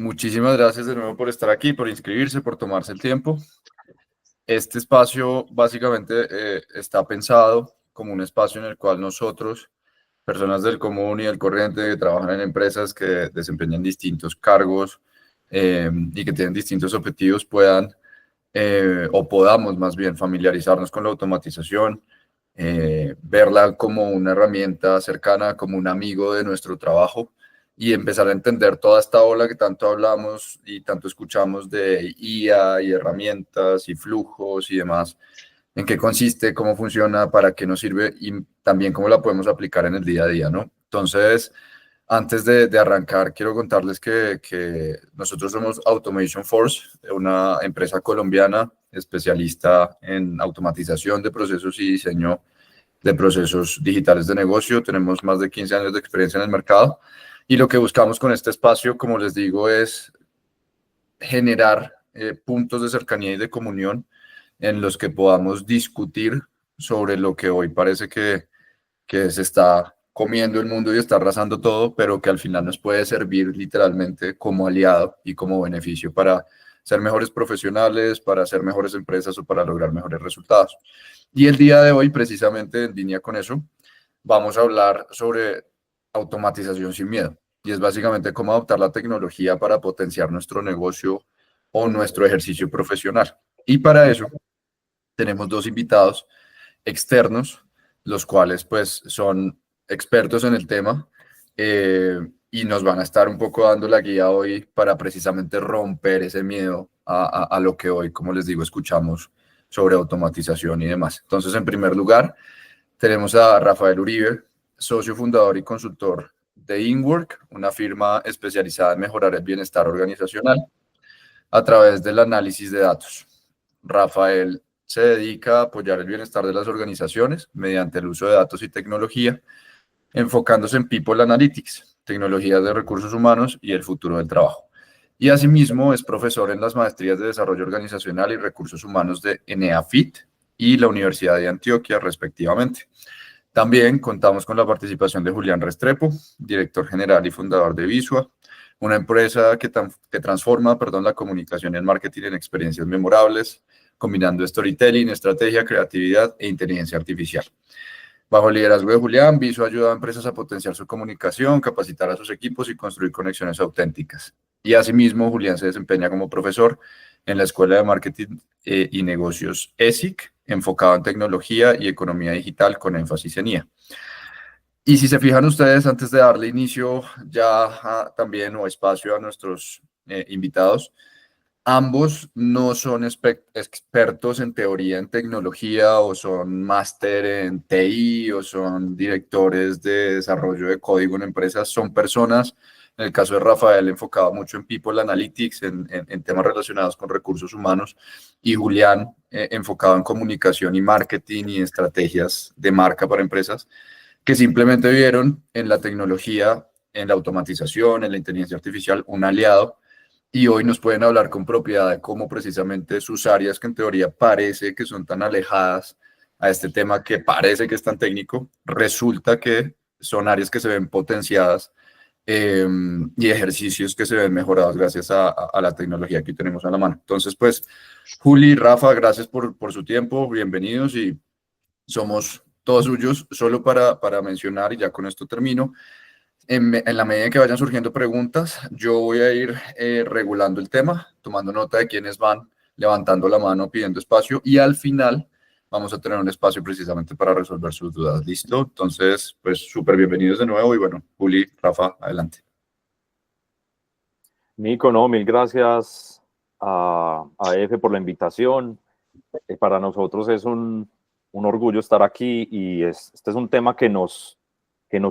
Muchísimas gracias de nuevo por estar aquí, por inscribirse, por tomarse el tiempo. Este espacio básicamente está pensado como un espacio en el cual nosotros, personas del común y del corriente que trabajan en empresas que desempeñan distintos cargos y que tienen distintos objetivos, puedan o podamos más bien familiarizarnos con la automatización, verla como una herramienta cercana, como un amigo de nuestro trabajo y empezar a entender toda esta ola que tanto hablamos y tanto escuchamos de IA y herramientas y flujos y demás, en qué consiste, cómo funciona, para qué nos sirve y también cómo la podemos aplicar en el día a día, ¿no? Entonces, antes de arrancar, quiero contarles que nosotros somos Automation Force, una empresa colombiana especialista en automatización de procesos y diseño de procesos digitales de negocio. Tenemos más de 15 años de experiencia en el mercado y lo que buscamos con este espacio, como les digo, es generar puntos de cercanía y de comunión en los que podamos discutir sobre lo que hoy parece que se está comiendo el mundo y está arrasando todo, pero que al final nos puede servir literalmente como aliado y como beneficio para ser mejores profesionales, para ser mejores empresas o para lograr mejores resultados. Y el día de hoy, precisamente en línea con eso, vamos a hablar sobre automatización sin miedo. Y es básicamente cómo adoptar la tecnología para potenciar nuestro negocio o nuestro ejercicio profesional. Y para eso tenemos dos invitados externos, los cuales pues son expertos en el tema y nos van a estar un poco dando la guía hoy para precisamente romper ese miedo a lo que hoy, como les digo, escuchamos sobre automatización y demás. Entonces, en primer lugar, tenemos a Rafael Uribe, socio fundador y consultor de InWork, una firma especializada en mejorar el bienestar organizacional a través del análisis de datos. Rafael se dedica a apoyar el bienestar de las organizaciones mediante el uso de datos y tecnología, enfocándose en People Analytics, tecnologías de recursos humanos y el futuro del trabajo. Y asimismo es profesor en las maestrías de Desarrollo Organizacional y Recursos Humanos de ENEAFIT y la Universidad de Antioquia, respectivamente. También contamos con la participación de Julián Restrepo, director general y fundador de Visua, una empresa que transforma, la comunicación y el marketing en experiencias memorables, combinando storytelling, estrategia, creatividad e inteligencia artificial. Bajo el liderazgo de Julián, Visua ayuda a empresas a potenciar su comunicación, capacitar a sus equipos y construir conexiones auténticas. Y asimismo, Julián se desempeña como profesor en la Escuela de Marketing y Negocios ESIC, enfocado en tecnología y economía digital con énfasis en IA. Y si se fijan ustedes, antes de darle inicio ya también o espacio a nuestros invitados, ambos no son expertos en teoría en tecnología o son máster en TI o son directores de desarrollo de código en empresas, son personas, en el caso de Rafael, enfocado mucho en People Analytics, en temas relacionados con recursos humanos, y Julián, enfocado en comunicación y marketing y estrategias de marca para empresas, que simplemente vieron en la tecnología, en la automatización, en la inteligencia artificial, un aliado y hoy nos pueden hablar con propiedad de cómo precisamente sus áreas que en teoría parece que son tan alejadas a este tema que parece que es tan técnico, resulta que son áreas que se ven potenciadas y ejercicios que se ven mejorados gracias a la tecnología que tenemos a la mano. Entonces, pues, Juli, Rafa, gracias por su tiempo, bienvenidos y somos todos suyos. Solo para mencionar, y ya con esto termino, en la medida en que vayan surgiendo preguntas, yo voy a ir regulando el tema, tomando nota de quienes van levantando la mano, pidiendo espacio, y al final vamos a tener un espacio precisamente para resolver sus dudas. ¿Listo? Entonces, pues súper bienvenidos de nuevo y bueno, Juli, Rafa, adelante. Nico, no, mil gracias a Efe por la invitación. Para nosotros es un orgullo estar aquí y este es un tema que nos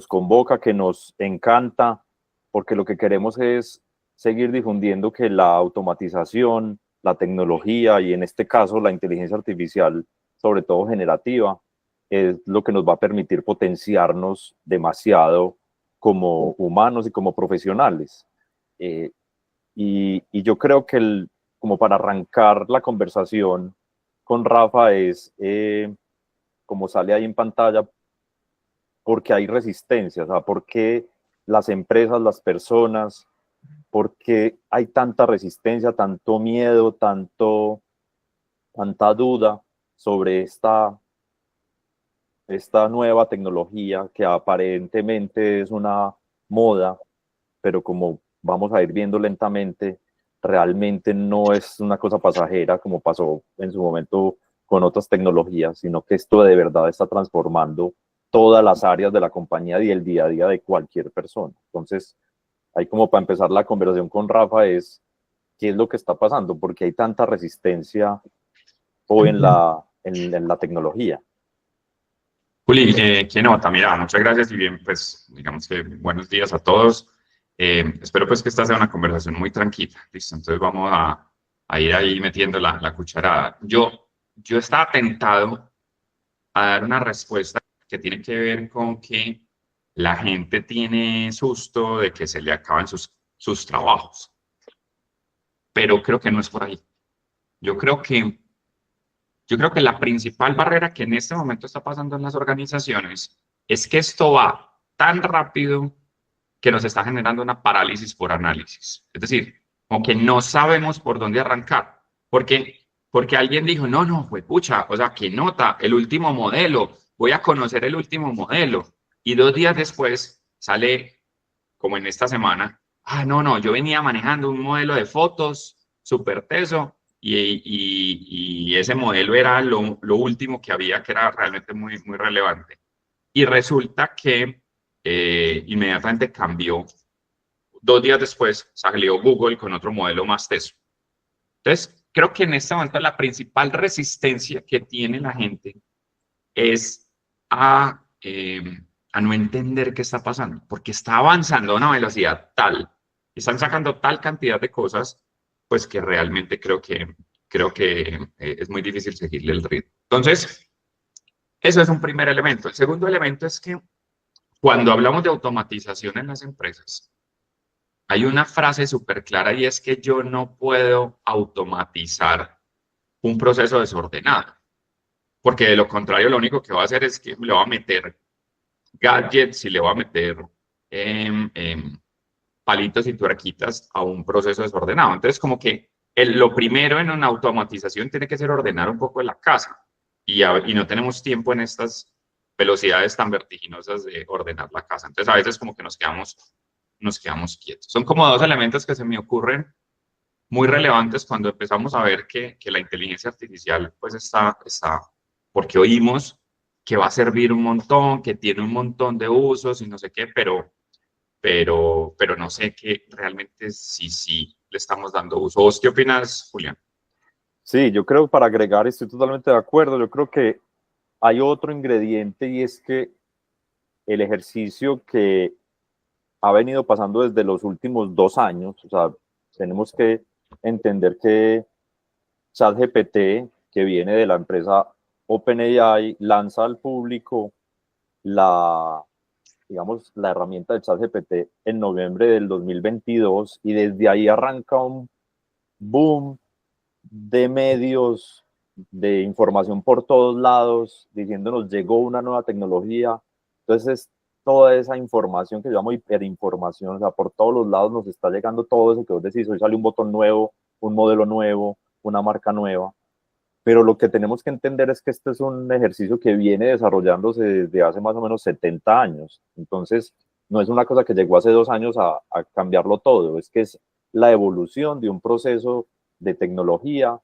convoca, que nos encanta, porque lo que queremos es seguir difundiendo que la automatización, la tecnología y en este caso la inteligencia artificial, sobre todo generativa, es lo que nos va a permitir potenciarnos demasiado como humanos y como profesionales. Y yo creo que como para arrancar la conversación con Rafa es, como sale ahí en pantalla, porque hay resistencia, o sea, porque las empresas, las personas ¿por qué hay tanta resistencia, tanto miedo, tanta duda sobre esta nueva tecnología que aparentemente es una moda, pero como vamos a ir viendo lentamente, realmente no es una cosa pasajera como pasó en su momento con otras tecnologías, sino que esto de verdad está transformando todas las áreas de la compañía y el día a día de cualquier persona? Entonces, ahí como para empezar la conversación con Rafa es, ¿qué es lo que está pasando? ¿Por qué hay tanta resistencia hoy en la tecnología? Juli, qué nota, mira, muchas gracias y bien, pues digamos que buenos días a todos. Espero pues que esta sea una conversación muy tranquila, ¿listo? Entonces vamos a ir ahí metiendo la cucharada. Yo estaba tentado a dar una respuesta que tiene que ver con que la gente tiene susto de que se le acaban sus trabajos, pero creo que no es por ahí. Yo creo que Yo creo que la principal barrera que en este momento está pasando en las organizaciones es que esto va tan rápido que nos está generando una parálisis por análisis. Es decir, como que no sabemos por dónde arrancar. Porque alguien dijo, no, no, fue pucha, o sea, qué nota, el último modelo, voy a conocer el último modelo. Y 2 días después sale, como en esta semana, ah, no, no, yo venía manejando un modelo de fotos súper teso y ese modelo era lo último que había, que era realmente muy, muy relevante. Y resulta que inmediatamente cambió. 2 días después salió Google con otro modelo más teso. Entonces, creo que en este momento la principal resistencia que tiene la gente es a no entender qué está pasando, porque está avanzando a una velocidad tal, están sacando tal cantidad de cosas, pues que realmente creo que es muy difícil seguirle el ritmo. Entonces, eso es un primer elemento. El segundo elemento es que cuando hablamos de automatización en las empresas, hay una frase súper clara y es que yo no puedo automatizar un proceso desordenado, porque de lo contrario lo único que va a hacer es que le va a meter gadgets y le va a meter palitos y tuerquitas a un proceso desordenado. Entonces, como que lo primero en una automatización tiene que ser ordenar un poco la casa y no tenemos tiempo en estas velocidades tan vertiginosas de ordenar la casa. Entonces, a veces como que nos quedamos quietos. Son como dos elementos que se me ocurren muy relevantes cuando empezamos a ver que la inteligencia artificial pues está, porque oímos que va a servir un montón, que tiene un montón de usos y no sé qué, pero no sé qué realmente sí le estamos dando uso. ¿Vos qué opinas, Julián? Sí, yo creo, para agregar, estoy totalmente de acuerdo. Yo creo que hay otro ingrediente y es que el ejercicio que ha venido pasando desde los últimos 2 años, o sea, tenemos que entender que ChatGPT, que viene de la empresa OpenAI, lanza al público la, digamos, la herramienta de ChatGPT en noviembre del 2022 y desde ahí arranca un boom de medios, de información por todos lados, diciéndonos llegó una nueva tecnología. Entonces, toda esa información que yo llamo hiperinformación, o sea, por todos los lados nos está llegando todo eso que vos decís, hoy sale un botón nuevo, un modelo nuevo, una marca nueva. Pero lo que tenemos que entender es que este es un ejercicio que viene desarrollándose desde hace más o menos 70 años. Entonces, no es una cosa que llegó hace 2 años a cambiarlo todo, es que es la evolución de un proceso de tecnología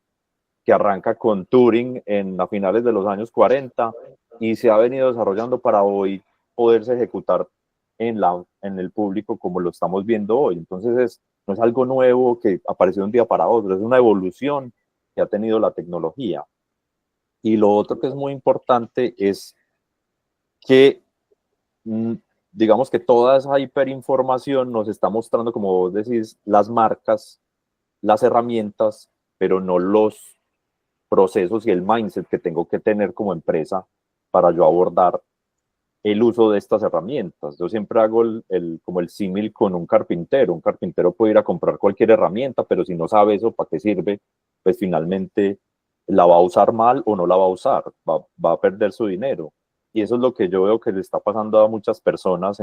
que arranca con Turing a finales de los años 40 y se ha venido desarrollando para hoy poderse ejecutar en el público como lo estamos viendo hoy. Entonces, no es algo nuevo que apareció de un día para otro, es una evolución que ha tenido la tecnología. Y lo otro que es muy importante es que, digamos que toda esa hiperinformación nos está mostrando, como vos decís, las marcas, las herramientas, pero no los procesos y el mindset que tengo que tener como empresa para yo abordar el uso de estas herramientas. Yo siempre hago como el símil con un carpintero. Un carpintero puede ir a comprar cualquier herramienta, pero si no sabe eso, ¿para qué sirve? Pues finalmente la va a usar mal o no la va a usar, va a perder su dinero. Y eso es lo que yo veo que le está pasando a muchas personas,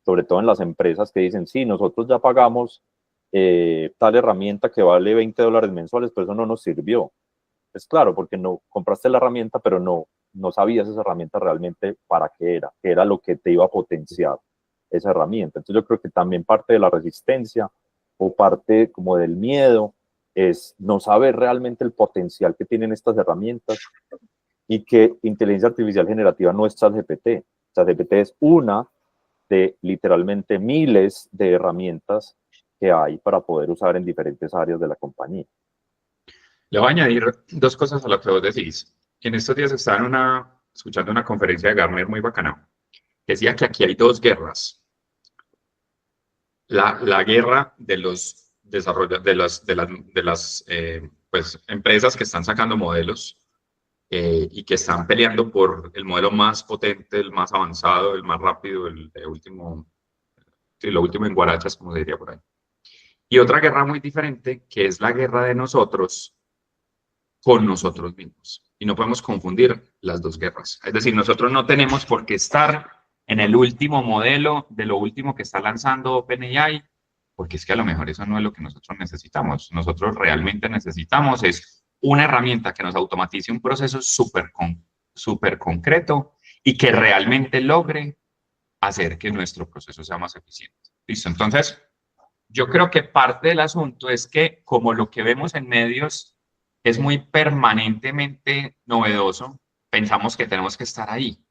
sobre todo en las empresas, que dicen, sí, nosotros ya pagamos tal herramienta que vale $20 mensuales, pero eso no nos sirvió. Es claro, porque no compraste la herramienta, pero no sabías esa herramienta realmente para qué era lo que te iba a potenciar esa herramienta. Entonces yo creo que también parte de la resistencia o parte como del miedo es no saber realmente el potencial que tienen estas herramientas y que inteligencia artificial generativa no es ChatGPT. ChatGPT es una de literalmente miles de herramientas que hay para poder usar en diferentes áreas de la compañía. Le voy a añadir dos cosas a lo que vos decís. En estos días estaba escuchando una conferencia de Gartner muy bacana. Decía que aquí hay dos guerras. La guerra de los de las pues, empresas que están sacando modelos y que están peleando por el modelo más potente, el más avanzado, el más rápido, el último, sí, lo último en guarachas, como se diría por ahí. Y otra guerra muy diferente, que es la guerra de nosotros con nosotros mismos. Y no podemos confundir las dos guerras. Es decir, nosotros no tenemos por qué estar en el último modelo de lo último que está lanzando OpenAI, porque es que a lo mejor eso no es lo que nosotros necesitamos. Nosotros realmente necesitamos es una herramienta que nos automatice un proceso súper concreto y que realmente logre hacer que nuestro proceso sea más eficiente. ¿Listo? Entonces, yo creo que parte del asunto es que como lo que vemos en medios es muy permanentemente novedoso, pensamos que tenemos que estar ahí.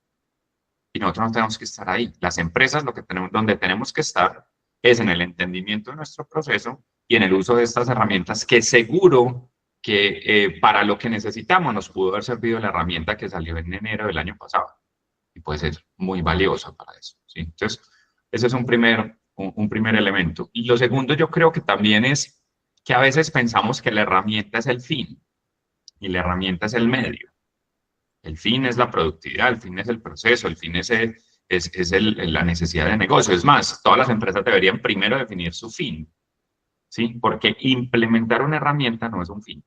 Y nosotros no tenemos que estar ahí. Las empresas donde tenemos que estar es en el entendimiento de nuestro proceso y en el uso de estas herramientas que seguro que para lo que necesitamos nos pudo haber servido la herramienta que salió en enero del año pasado. Y puede ser muy valiosa para eso. ¿Sí? Entonces, ese es un primer elemento. Y lo segundo yo creo que también es que a veces pensamos que la herramienta es el fin y la herramienta es el medio. El fin es la productividad, el fin es el proceso, el fin es la necesidad de negocio. Es más, todas las empresas deberían primero definir su fin, ¿sí? Porque implementar una herramienta no es un fin.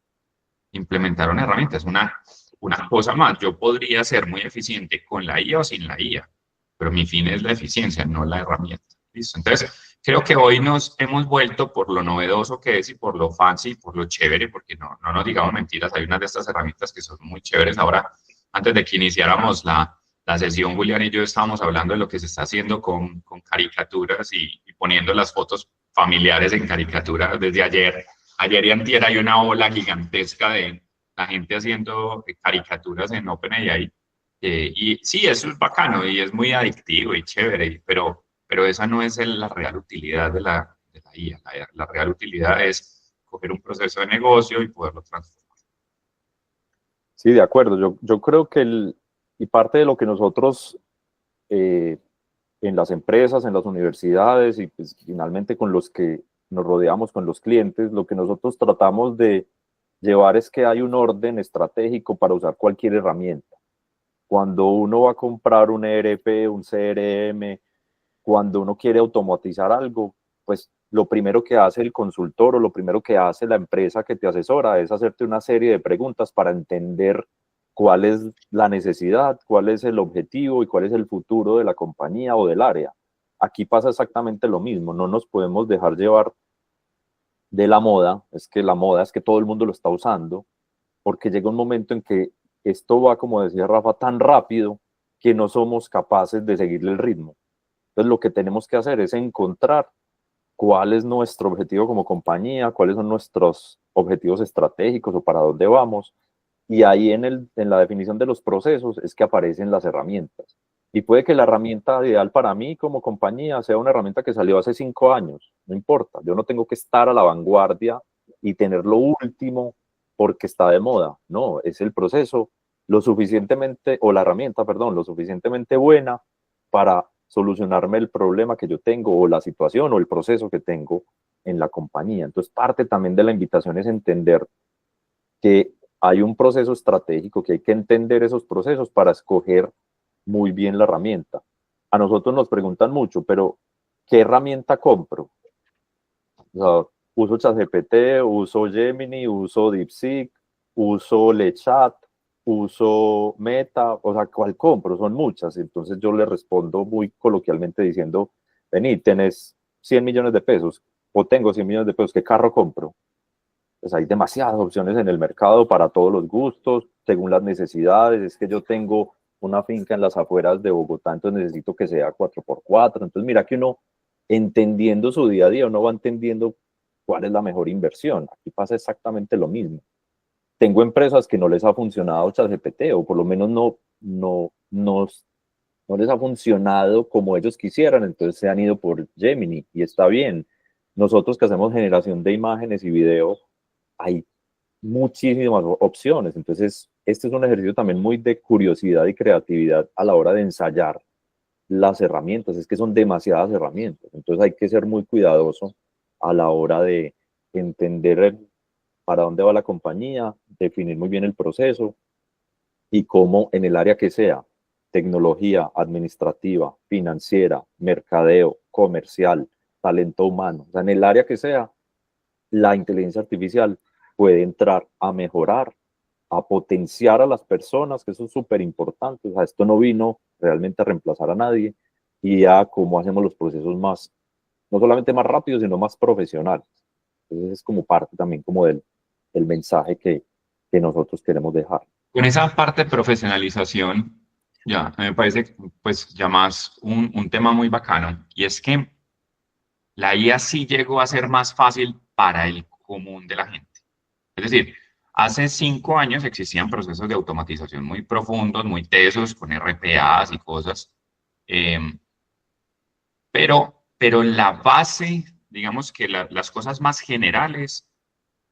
Implementar una herramienta es una cosa más. Yo podría ser muy eficiente con la IA o sin la IA, pero mi fin es la eficiencia, no la herramienta. ¿Listo? Entonces, creo que hoy nos hemos vuelto por lo novedoso que es y por lo fancy, por lo chévere, porque no nos digamos mentiras, hay unas de estas herramientas que son muy chéveres. Ahora, antes de que iniciáramos la sesión, Julián y yo estábamos hablando de lo que se está haciendo con caricaturas y poniendo las fotos familiares en caricaturas desde ayer. Ayer y antier hay una ola gigantesca de la gente haciendo caricaturas en OpenAI. Y sí, eso es bacano y es muy adictivo y chévere, pero esa no es la real utilidad de la IA. La real utilidad es coger un proceso de negocio y poderlo transformar. Sí, de acuerdo. Yo creo que y parte de lo que nosotros en las empresas, en las universidades y pues, finalmente con los que nos rodeamos, con los clientes, lo que nosotros tratamos de llevar es que hay un orden estratégico para usar cualquier herramienta. Cuando uno va a comprar un ERP, un CRM, cuando uno quiere automatizar algo, pues lo primero que hace el consultor o lo primero que hace la empresa que te asesora es hacerte una serie de preguntas para entender cuál es la necesidad, cuál es el objetivo y cuál es el futuro de la compañía o del área. Aquí pasa exactamente lo mismo, no nos podemos dejar llevar de la moda, es que la moda es que todo el mundo lo está usando, porque llega un momento en que esto va, como decía Rafa, tan rápido que no somos capaces de seguirle el ritmo. Entonces lo que tenemos que hacer es encontrar cuál es nuestro objetivo como compañía, cuáles son nuestros objetivos estratégicos o para dónde vamos. Y ahí en la definición de los procesos es que aparecen las herramientas. Y puede que la herramienta ideal para mí como compañía sea una herramienta que salió hace 5 años, no importa, yo no tengo que estar a la vanguardia y tener lo último porque está de moda, no, es el proceso lo suficientemente, o la herramienta, perdón, lo suficientemente buena para solucionarme el problema que yo tengo o la situación o el proceso que tengo en la compañía. Entonces, parte también de la invitación es entender que hay un proceso estratégico, que hay que entender esos procesos para escoger muy bien la herramienta. A nosotros nos preguntan mucho, pero ¿qué herramienta compro? O sea, uso ChatGPT, uso Gemini, uso DeepSeek, uso LeChat, uso Meta, o sea, ¿cuál compro? Son muchas. Entonces yo le respondo muy coloquialmente diciendo, vení, tenés 100 millones de pesos, o tengo 100 millones de pesos, ¿qué carro compro? Pues hay demasiadas opciones en el mercado para todos los gustos, según las necesidades. Es que yo tengo una finca en las afueras de Bogotá, entonces necesito que sea 4x4. Entonces mira que uno, entendiendo su día a día, uno va entendiendo cuál es la mejor inversión. Aquí pasa exactamente lo mismo. Tengo empresas que no les ha funcionado ChatGPT, o por lo menos no les ha funcionado como ellos quisieran, entonces se han ido por Gemini y está bien. Nosotros que hacemos generación de imágenes y video, hay muchísimas opciones, entonces este es un ejercicio también muy de curiosidad y creatividad a la hora de ensayar las herramientas, es que son demasiadas herramientas, entonces hay que ser muy cuidadoso a la hora de entender para dónde va la compañía, definir muy bien el proceso y cómo en el área que sea, tecnología, administrativa, financiera, mercadeo, comercial, talento humano, o sea, en el área que sea, la inteligencia artificial puede entrar a mejorar, a potenciar a las personas, que eso es súper importante. O sea, esto no vino realmente a reemplazar a nadie y a cómo hacemos los procesos más, no solamente más rápidos, sino más profesionales. Entonces es como parte también como del mensaje que nosotros queremos dejar. Con esa parte de profesionalización, ya, me parece pues ya más un tema muy bacano, y es que la IA sí llegó a ser más fácil para el común de la gente. Es decir, hace 5 años existían procesos de automatización muy profundos, muy tesos, con RPAs y cosas, eh, pero la base, digamos que las cosas más generales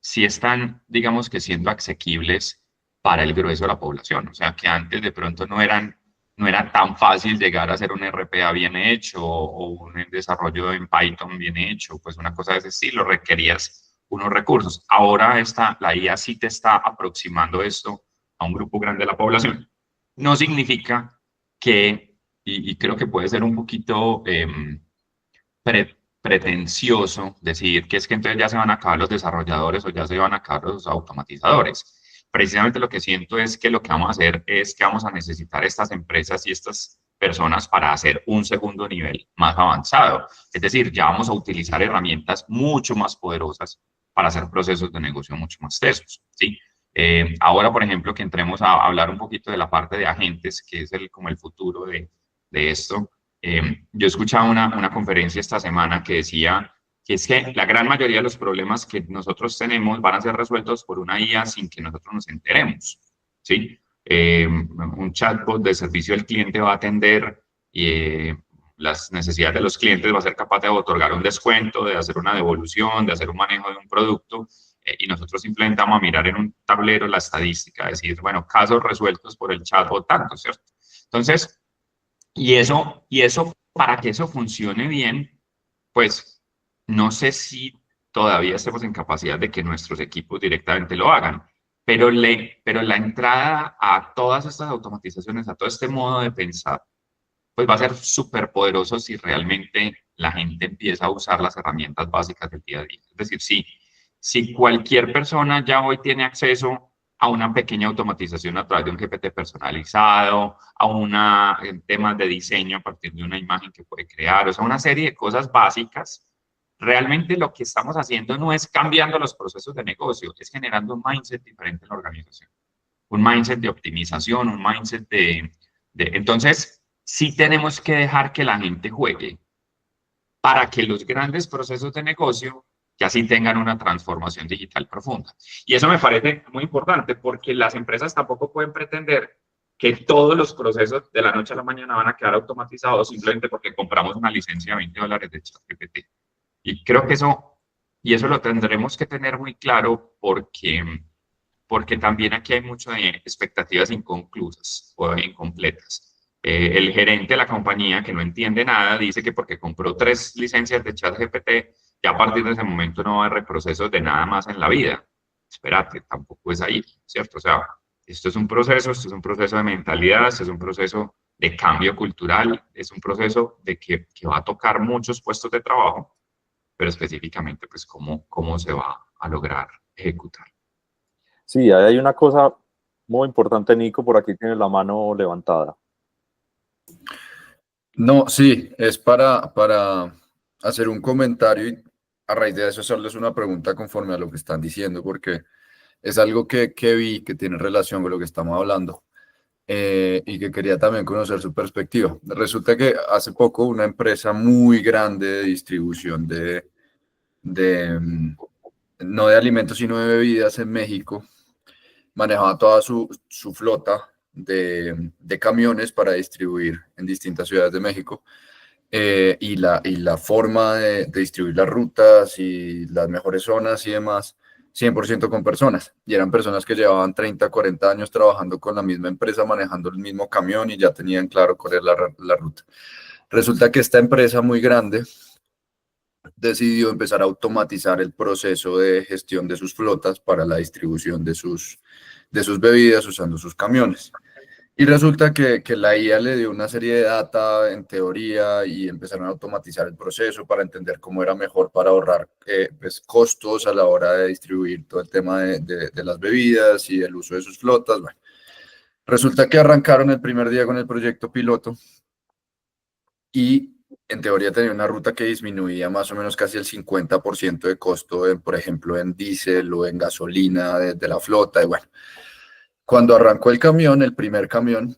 sí están, digamos que siendo asequibles para el grueso de la población. O sea, que antes de pronto no era tan fácil llegar a hacer un RPA bien hecho o un desarrollo en Python bien hecho, pues una cosa de ese estilo, requerías unos recursos. Ahora la IA sí te está aproximando esto a un grupo grande de la población. No significa que, y creo que puede ser un poquito pretencioso decir que es que entonces ya se van a acabar los desarrolladores o ya se van a acabar los automatizadores. Precisamente lo que siento es que lo que vamos a hacer es que vamos a necesitar estas empresas y estas personas para hacer un segundo nivel más avanzado. Es decir, ya vamos a utilizar herramientas mucho más poderosas para hacer procesos de negocio mucho más tesos, ¿sí? Ahora, por ejemplo, que entremos a hablar un poquito de la parte de agentes, que es como el futuro de esto. Yo escuchaba una conferencia esta semana que decía que es que la gran mayoría de los problemas que nosotros tenemos van a ser resueltos por una IA sin que nosotros nos enteremos, ¿sí? Un chatbot de servicio al cliente va a atender las necesidades de los clientes, va a ser capaz de otorgar un descuento, de hacer una devolución, de hacer un manejo de un producto, y nosotros simplemente vamos a mirar en un tablero la estadística, decir, bueno, casos resueltos por el chatbot tanto, ¿cierto? Entonces, y eso, para que eso funcione bien, pues no sé si todavía estemos en capacidad de que nuestros equipos directamente lo hagan, pero la entrada a todas estas automatizaciones, a todo este modo de pensar, pues va a ser súper poderoso si realmente la gente empieza a usar las herramientas básicas del día a día. Es decir, si cualquier persona ya hoy tiene acceso a una pequeña automatización a través de un GPT personalizado, en temas de diseño a partir de una imagen que puede crear, o sea, una serie de cosas básicas. Realmente lo que estamos haciendo no es cambiando los procesos de negocio, es generando un mindset diferente en la organización. Un mindset de optimización, un mindset entonces, sí tenemos que dejar que la gente juegue para que los grandes procesos de negocio ya sí tengan una transformación digital profunda. Y eso me parece muy importante porque las empresas tampoco pueden pretender que todos los procesos de la noche a la mañana van a quedar automatizados simplemente porque compramos una licencia de $20 de ChatGPT. Y creo que eso lo tendremos que tener muy claro porque también aquí hay mucho de expectativas inconclusas o incompletas. El gerente de la compañía que no entiende nada dice que porque compró 3 licencias de ChatGPT, ya a partir de ese momento no va a haber procesos de nada más en la vida. Espérate, tampoco es ahí, ¿cierto? O sea, esto es un proceso de mentalidad, esto es un proceso de cambio cultural, es un proceso de que va a tocar muchos puestos de trabajo, pero específicamente, pues, cómo se va a lograr ejecutar. Sí, hay una cosa muy importante, Nico, por aquí tiene la mano levantada. No, sí, es para hacer un comentario a raíz de eso hacerles una pregunta conforme a lo que están diciendo, porque es algo que vi que tiene relación con lo que estamos hablando. Y que quería también conocer su perspectiva. Resulta que hace poco una empresa muy grande de distribución no de alimentos, sino de bebidas en México, manejaba toda su flota de camiones para distribuir en distintas ciudades de México. Y la forma de distribuir las rutas y las mejores zonas y demás, 100% con personas. Y eran personas que llevaban 30, 40 años trabajando con la misma empresa, manejando el mismo camión y ya tenían claro cuál es la ruta. Resulta que esta empresa muy grande decidió empezar a automatizar el proceso de gestión de sus flotas para la distribución de sus bebidas usando sus camiones. Y resulta que la IA le dio una serie de data en teoría y empezaron a automatizar el proceso para entender cómo era mejor para ahorrar pues, costos a la hora de distribuir todo el tema de las bebidas y el uso de sus flotas. Bueno, resulta que arrancaron el primer día con el proyecto piloto y en teoría tenía una ruta que disminuía más o menos casi el 50% de costo, por ejemplo, en diésel o en gasolina de la flota. Y bueno, cuando arrancó el camión, el primer camión,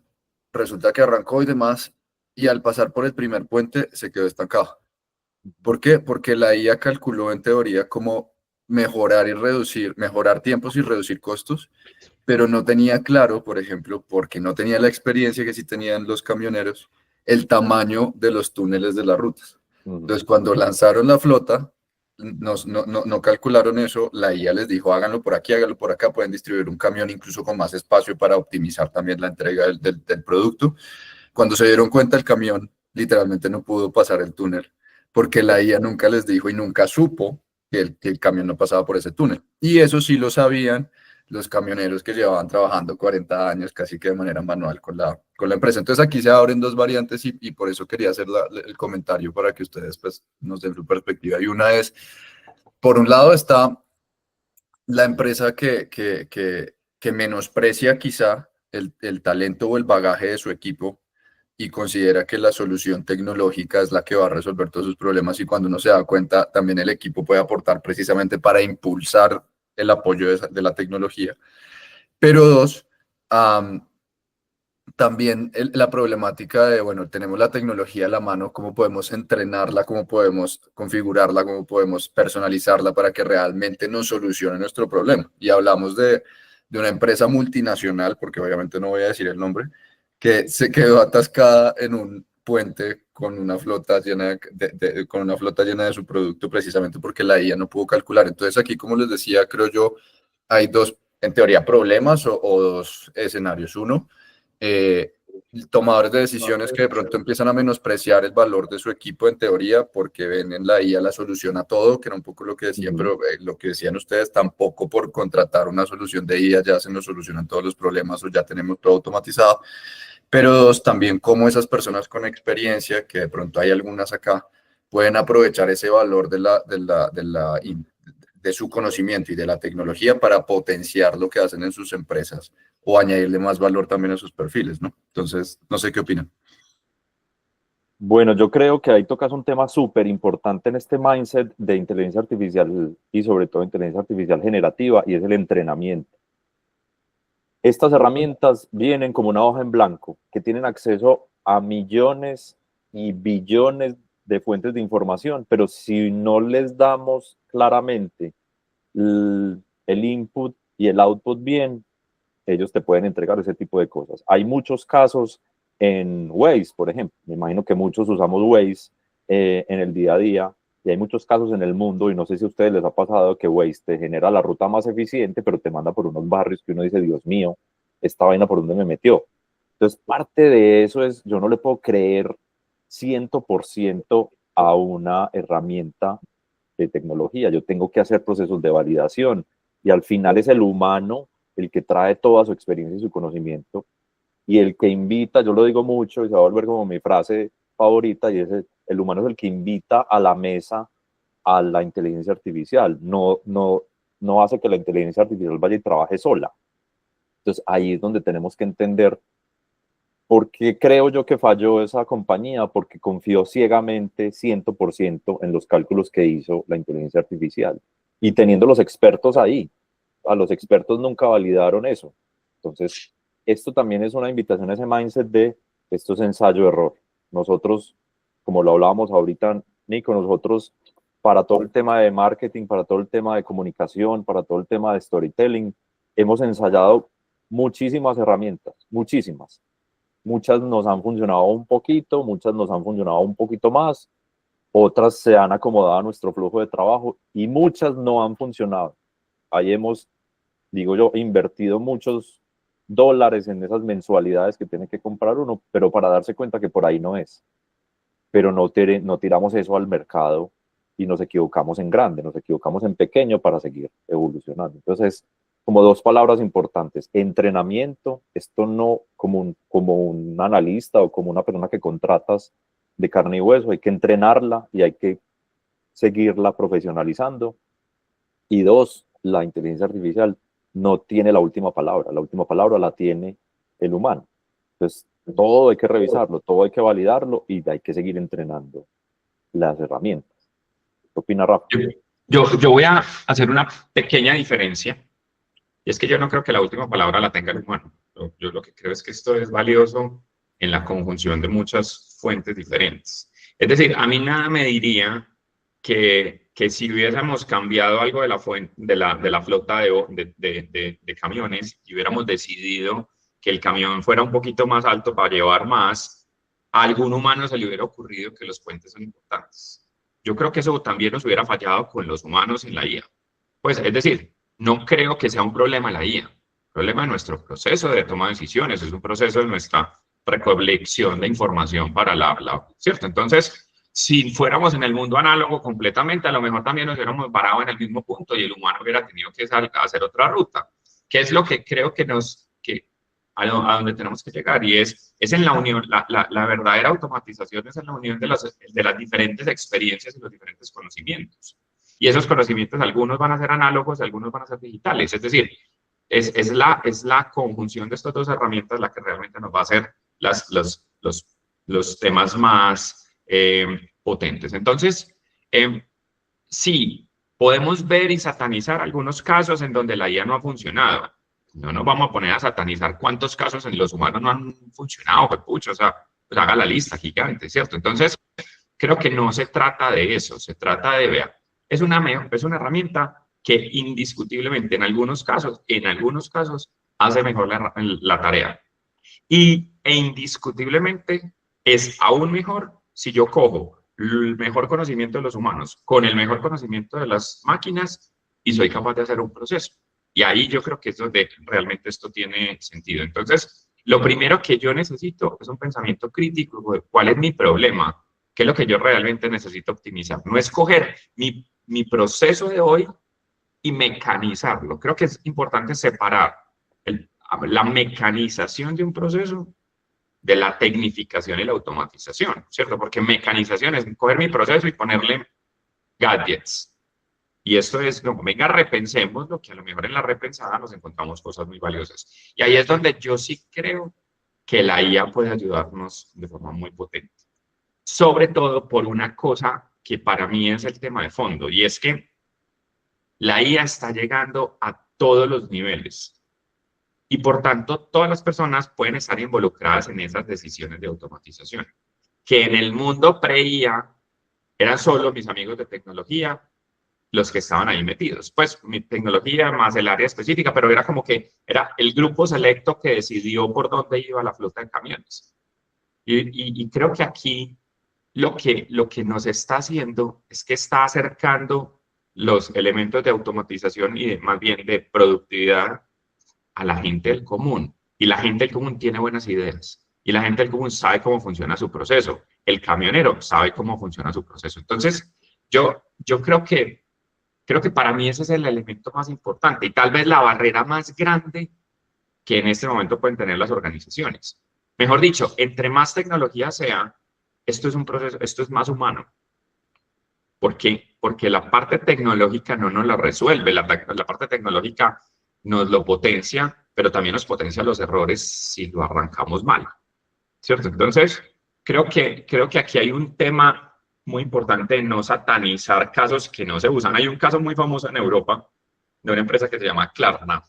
resulta que arrancó y demás, y al pasar por el primer puente se quedó estancado. ¿Por qué? Porque la IA calculó en teoría cómo mejorar tiempos y reducir costos, pero no tenía claro, por ejemplo, porque no tenía la experiencia que sí tenían los camioneros, el tamaño de los túneles de las rutas. Entonces, cuando lanzaron la flota, no calcularon eso, la IA les dijo, háganlo por aquí, háganlo por acá, pueden distribuir un camión incluso con más espacio para optimizar también la entrega del producto. Cuando se dieron cuenta, el camión literalmente no pudo pasar el túnel, porque la IA nunca les dijo y nunca supo que el camión no pasaba por ese túnel. Y eso sí lo sabían los camioneros que llevaban trabajando 40 años casi que de manera manual con la empresa. Entonces aquí se abren dos variantes y por eso quería hacer el comentario para que ustedes pues, nos den su perspectiva. Y una es, por un lado está la empresa que menosprecia quizá el talento o el bagaje de su equipo y considera que la solución tecnológica es la que va a resolver todos sus problemas y cuando uno se da cuenta también el equipo puede aportar precisamente para impulsar el apoyo de la tecnología. Pero dos, también la problemática de, bueno, tenemos la tecnología a la mano, cómo podemos entrenarla, cómo podemos configurarla, cómo podemos personalizarla para que realmente nos solucione nuestro problema. Y hablamos de una empresa multinacional, porque obviamente no voy a decir el nombre, que se quedó atascada en un puente con una flota llena de su producto precisamente porque la IA no pudo calcular. Entonces aquí, como les decía, creo yo, hay dos, en teoría, problemas o dos escenarios. Uno, tomadores de decisiones que de pronto empiezan a menospreciar el valor de su equipo en teoría porque ven en la IA la solución a todo, que era un poco lo que decía, pero lo que decían ustedes, tampoco por contratar una solución de IA ya se nos solucionan todos los problemas o ya tenemos todo automatizado. Pero dos, también cómo esas personas con experiencia, que de pronto hay algunas acá, pueden aprovechar ese valor de su conocimiento y de la tecnología para potenciar lo que hacen en sus empresas o añadirle más valor también a sus perfiles, ¿no? Entonces, no sé qué opinan. Bueno, yo creo que ahí tocas un tema súper importante en este mindset de inteligencia artificial y sobre todo inteligencia artificial generativa y es el entrenamiento. Estas herramientas vienen como una hoja en blanco que tienen acceso a millones y billones de fuentes de información, pero si no les damos claramente el input y el output bien, ellos te pueden entregar ese tipo de cosas. Hay muchos casos en Waze, por ejemplo. Me imagino que muchos usamos Waze en el día a día y hay muchos casos en el mundo y no sé si a ustedes les ha pasado que Waze te genera la ruta más eficiente, pero te manda por unos barrios que uno dice, Dios mío, esta vaina por dónde me metió. Entonces, parte de eso es, yo no le puedo creer 100% a una herramienta de tecnología. Yo tengo que hacer procesos de validación y al final es el humano el que trae toda su experiencia y su conocimiento y el que invita, yo lo digo mucho y se va a volver como mi frase favorita y es el humano es el que invita a la mesa a la inteligencia artificial, no hace que la inteligencia artificial vaya y trabaje sola. Entonces ahí es donde tenemos que entender ¿Por qué creo yo que falló esa compañía? Porque confió ciegamente 100% en los cálculos que hizo la inteligencia artificial. Y teniendo los expertos ahí, a los expertos nunca validaron eso. Entonces, esto también es una invitación a ese mindset de esto es ensayo-error. Nosotros, como lo hablábamos ahorita, Nico, nosotros para todo el tema de marketing, para todo el tema de comunicación, para todo el tema de storytelling, hemos ensayado muchísimas herramientas, muchísimas. Muchas nos han funcionado un poquito, muchas nos han funcionado un poquito más, otras se han acomodado a nuestro flujo de trabajo y muchas no han funcionado. Ahí hemos, digo yo, invertido muchos dólares en esas mensualidades que tiene que comprar uno, pero para darse cuenta que por ahí no es. Pero no tiramos eso al mercado y nos equivocamos en grande, nos equivocamos en pequeño para seguir evolucionando. Entonces, como dos palabras importantes, entrenamiento, esto no como un analista o como una persona que contratas de carne y hueso, hay que entrenarla y hay que seguirla profesionalizando. Y dos, la inteligencia artificial no tiene la última palabra la tiene el humano. Entonces, todo hay que revisarlo, todo hay que validarlo y hay que seguir entrenando las herramientas. ¿Qué opina Rafa? Yo voy a hacer una pequeña diferencia, y es que yo no creo que la última palabra la tenga el humano. Yo lo que creo es que esto es valioso en la conjunción de muchas fuentes diferentes. Es decir, a mí nada me diría que si hubiésemos cambiado algo de la flota de camiones y hubiéramos decidido que el camión fuera un poquito más alto para llevar más, a algún humano se le hubiera ocurrido que los puentes son importantes. Yo creo que eso también nos hubiera fallado con los humanos en la IA. Pues, es decir, no creo que sea un problema la IA. El problema de nuestro proceso de toma de decisiones es un proceso de nuestra recolección de información para ¿cierto? Entonces, si fuéramos en el mundo análogo completamente, a lo mejor también nos hubiéramos parado en el mismo punto y el humano hubiera tenido que hacer otra ruta. ¿Qué es lo que creo que a donde tenemos que llegar? Y es en la unión, la verdadera automatización es en la unión de las diferentes experiencias y los diferentes conocimientos. Y esos conocimientos, algunos van a ser análogos, algunos van a ser digitales. Es decir, es la conjunción de estas dos herramientas la que realmente nos va a hacer los temas más potentes. Entonces, sí, podemos ver y satanizar algunos casos en donde la IA no ha funcionado. No nos vamos a poner a satanizar cuántos casos en los humanos no han funcionado, pucha, o sea, pues haga la lista gigante, ¿cierto? Entonces, creo que no se trata de eso, se trata de, vea, es una herramienta que indiscutiblemente en algunos casos, hace mejor la tarea. E indiscutiblemente es aún mejor si yo cojo el mejor conocimiento de los humanos con el mejor conocimiento de las máquinas y soy capaz de hacer un proceso. Y ahí yo creo que es donde realmente esto tiene sentido. Entonces, lo primero que yo necesito es un pensamiento crítico de cuál es mi problema, qué es lo que yo realmente necesito optimizar. No es coger mi proceso de hoy y mecanizarlo. Creo que es importante separar la mecanización de un proceso de la tecnificación y la automatización, ¿cierto? Porque mecanización es coger mi proceso y ponerle gadgets. Y esto es, no, venga, repensemos lo que a lo mejor en la repensada nos encontramos cosas muy valiosas. Y ahí es donde yo sí creo que la IA puede ayudarnos de forma muy potente. Sobre todo por una cosa que para mí es el tema de fondo, y es que la IA está llegando a todos los niveles. Y por tanto, todas las personas pueden estar involucradas en esas decisiones de automatización. Que en el mundo pre-IA eran solo mis amigos de tecnología los que estaban ahí metidos. Pues mi tecnología más el área específica, pero era como que era el grupo selecto que decidió por dónde iba la flota de camiones. Y creo que aquí lo que nos está haciendo es que está acercando los elementos de automatización y más bien de productividad a la gente del común. Y la gente del común tiene buenas ideas. Y la gente del común sabe cómo funciona su proceso. El camionero sabe cómo funciona su proceso. Entonces, yo creo que para mí ese es el elemento más importante y tal vez la barrera más grande que en este momento pueden tener las organizaciones. Mejor dicho, entre más tecnología sea, esto es un proceso, esto es más humano. ¿Por qué? Porque la parte tecnológica no nos la resuelve, la parte tecnológica nos lo potencia, pero también nos potencia los errores si lo arrancamos mal. ¿cierto? Entonces, creo que aquí hay un tema muy importante de no satanizar casos que no se usan. Hay un caso muy famoso en Europa de una empresa que se llama Klarna.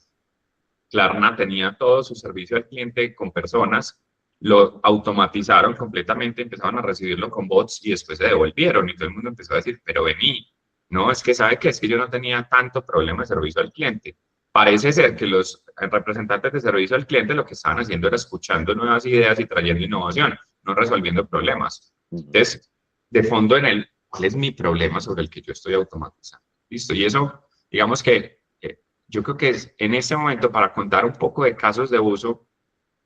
Klarna tenía todo su servicio al cliente con personas, lo automatizaron completamente, empezaron a recibirlo con bots y después se devolvieron y todo el mundo empezó a decir, pero vení, no, es que sabe que es que yo no tenía tanto problema de servicio al cliente. Parece ser que los representantes de servicio al cliente lo que estaban haciendo era escuchando nuevas ideas y trayendo innovación, no resolviendo problemas. Entonces, de fondo en el, ¿cuál es mi problema sobre el que yo estoy automatizando? Listo, y eso, digamos que yo creo que es, en este momento, para contar un poco de casos de uso,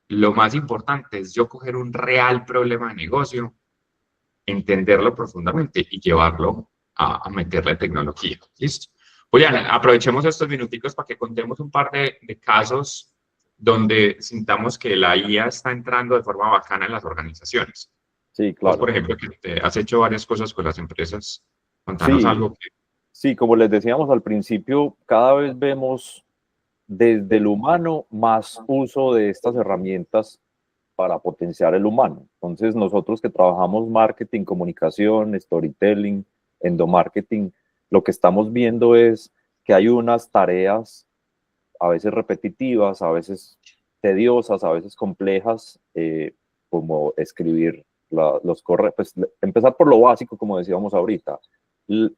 lo más importante es yo coger un real problema de negocio, entenderlo profundamente y llevarlo a meterle tecnología. ¿Listo? Julián, aprovechemos estos minuticos para que contemos un par de casos donde sintamos que la IA está entrando de forma bacana en las organizaciones. Sí, Vos, claro. por ejemplo, que te has hecho varias cosas con las empresas, contanos Sí, algo que... sí, como les decíamos al principio, cada vez vemos desde el humano más uso de estas herramientas para potenciar el humano. Entonces, nosotros que trabajamos marketing, comunicación, storytelling, endomarketing, lo que estamos viendo es que hay unas tareas a veces repetitivas, a veces tediosas, a veces complejas, como escribir los correos, pues empezar por lo básico, como decíamos ahorita,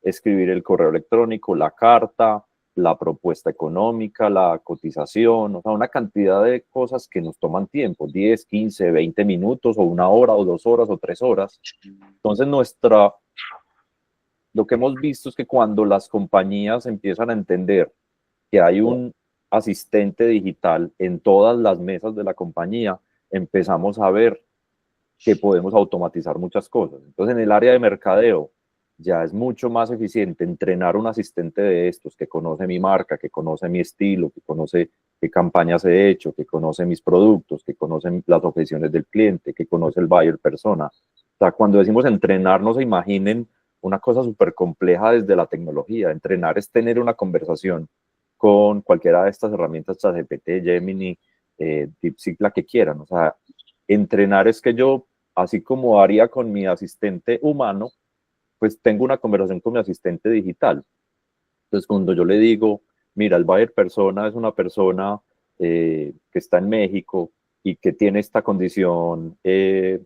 escribir el correo electrónico, la carta, la propuesta económica, la cotización, o sea, una cantidad de cosas que nos toman tiempo, 10, 15, 20 minutos, o 1 hora, o 2 horas, o 3 horas. Entonces, lo que hemos visto es que cuando las compañías empiezan a entender que hay un asistente digital en todas las mesas de la compañía, empezamos a ver que podemos automatizar muchas cosas. Entonces, en el área de mercadeo, ya es mucho más eficiente entrenar un asistente de estos que conoce mi marca, que conoce mi estilo, que conoce qué campañas he hecho, que conoce mis productos, que conoce las objeciones del cliente, que conoce el buyer persona. O sea, cuando decimos entrenar, no se imaginen una cosa súper compleja desde la tecnología. Entrenar es tener una conversación con cualquiera de estas herramientas, ChatGPT, Gemini, DeepSeek, la que quieran. O sea, entrenar es que yo, así como haría con mi asistente humano, pues tengo una conversación con mi asistente digital. Entonces, cuando yo le digo, mira, el buyer persona es una persona que está en México y que tiene esta condición de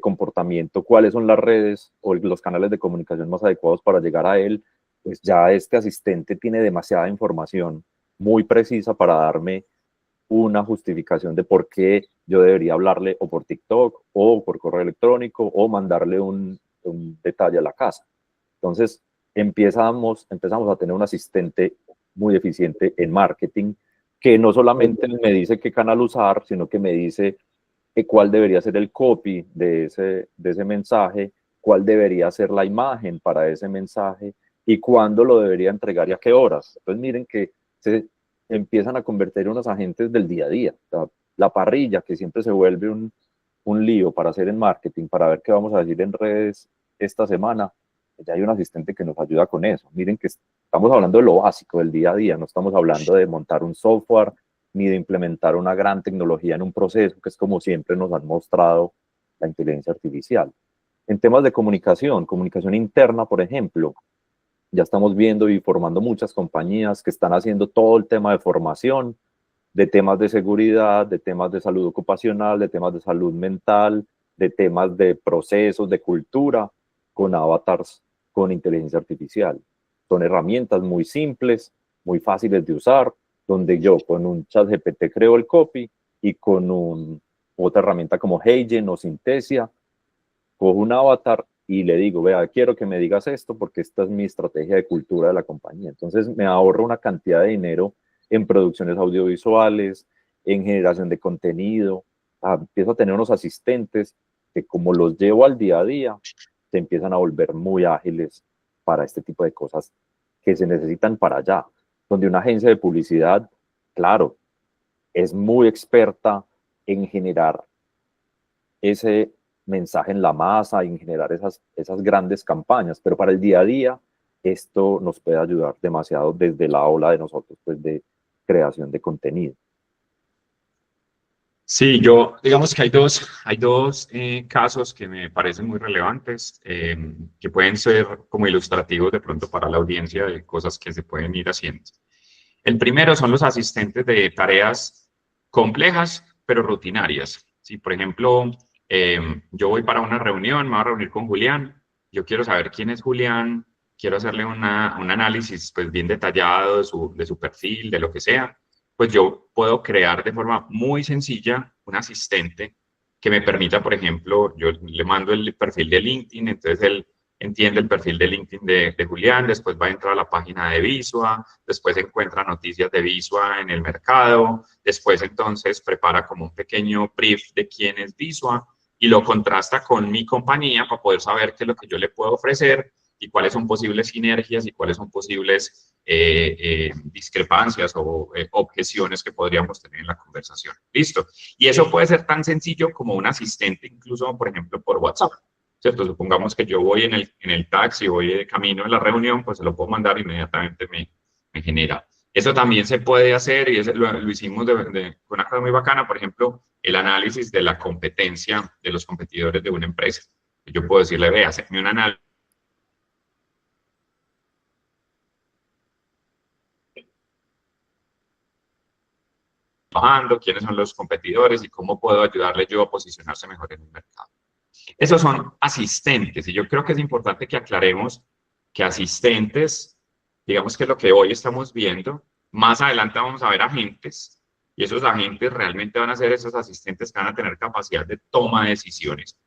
comportamiento, cuáles son las redes o los canales de comunicación más adecuados para llegar a él, pues ya este asistente tiene demasiada información muy precisa para darme una justificación de por qué yo debería hablarle o por TikTok o por correo electrónico o mandarle un detalle a la casa. Entonces, empezamos a tener un asistente muy eficiente en marketing que no solamente me dice qué canal usar, sino que me dice cuál debería ser el copy de ese mensaje, cuál debería ser la imagen para ese mensaje y cuándo lo debería entregar y a qué horas. Entonces, miren que se empiezan a convertir en unos agentes del día a día. O sea, la parrilla, que siempre se vuelve un lío para hacer en marketing, para ver qué vamos a decir en redes esta semana, ya hay un asistente que nos ayuda con eso. Miren que estamos hablando de lo básico del día a día, no estamos hablando de montar un software ni de implementar una gran tecnología en un proceso, que es como siempre nos han mostrado la inteligencia artificial. En temas de comunicación interna, por ejemplo, ya estamos viendo y formando muchas compañías que están haciendo todo el tema de formación, de temas de seguridad, de temas de salud ocupacional, de temas de salud mental, de temas de procesos, de cultura, con avatars con inteligencia artificial. Son herramientas muy simples, muy fáciles de usar, donde yo con un chat GPT creo el copy y con otra herramienta como Heigen o Synthesia, cojo un avatar y le digo, vea, quiero que me digas esto porque esta es mi estrategia de cultura de la compañía. Entonces me ahorro una cantidad de dinero en producciones audiovisuales, en generación de contenido. Empiezo a tener unos asistentes que como los llevo al día a día, se empiezan a volver muy ágiles para este tipo de cosas que se necesitan para allá. Donde una agencia de publicidad, claro, es muy experta en generar ese mensaje en la masa y en generar esas grandes campañas, pero para el día a día esto nos puede ayudar demasiado desde la ola de nosotros, pues de creación de contenido. Sí, digamos que hay dos casos que me parecen muy relevantes, que pueden ser como ilustrativos de pronto para la audiencia de cosas que se pueden ir haciendo. El primero son los asistentes de tareas complejas, pero rutinarias. Si, por ejemplo, yo voy para una reunión, me voy a reunir con Julián, yo quiero saber quién es Julián, quiero hacerle un análisis pues, bien detallado de su perfil, de lo que sea, pues yo puedo crear de forma muy sencilla un asistente que me permita, por ejemplo, yo le mando el perfil de LinkedIn, entonces él entiende el perfil de LinkedIn de Julián, después va a entrar a la página de Visua, después encuentra noticias de Visua en el mercado, después entonces prepara como un pequeño brief de quién es Visua y lo contrasta con mi compañía para poder saber qué es lo que yo le puedo ofrecer y cuáles son posibles sinergias y cuáles son posibles discrepancias o objeciones que podríamos tener en la conversación. Listo. Y eso puede ser tan sencillo como un asistente, incluso, por ejemplo, por WhatsApp. ¿Cierto? Supongamos que yo voy en el taxi, voy de camino a la reunión, pues se lo puedo mandar inmediatamente me genera. Eso también se puede hacer y lo hicimos con una cosa muy bacana, por ejemplo, el análisis de la competencia de los competidores de una empresa. Yo puedo decirle, ve, hazme un análisis. Quiénes son los competidores y cómo puedo ayudarle yo a posicionarse mejor en el mercado. Esos son asistentes y yo creo que es importante que aclaremos que asistentes, digamos que es lo que hoy estamos viendo, más adelante vamos a ver agentes y esos agentes realmente van a ser esos asistentes que van a tener capacidad de toma de decisiones.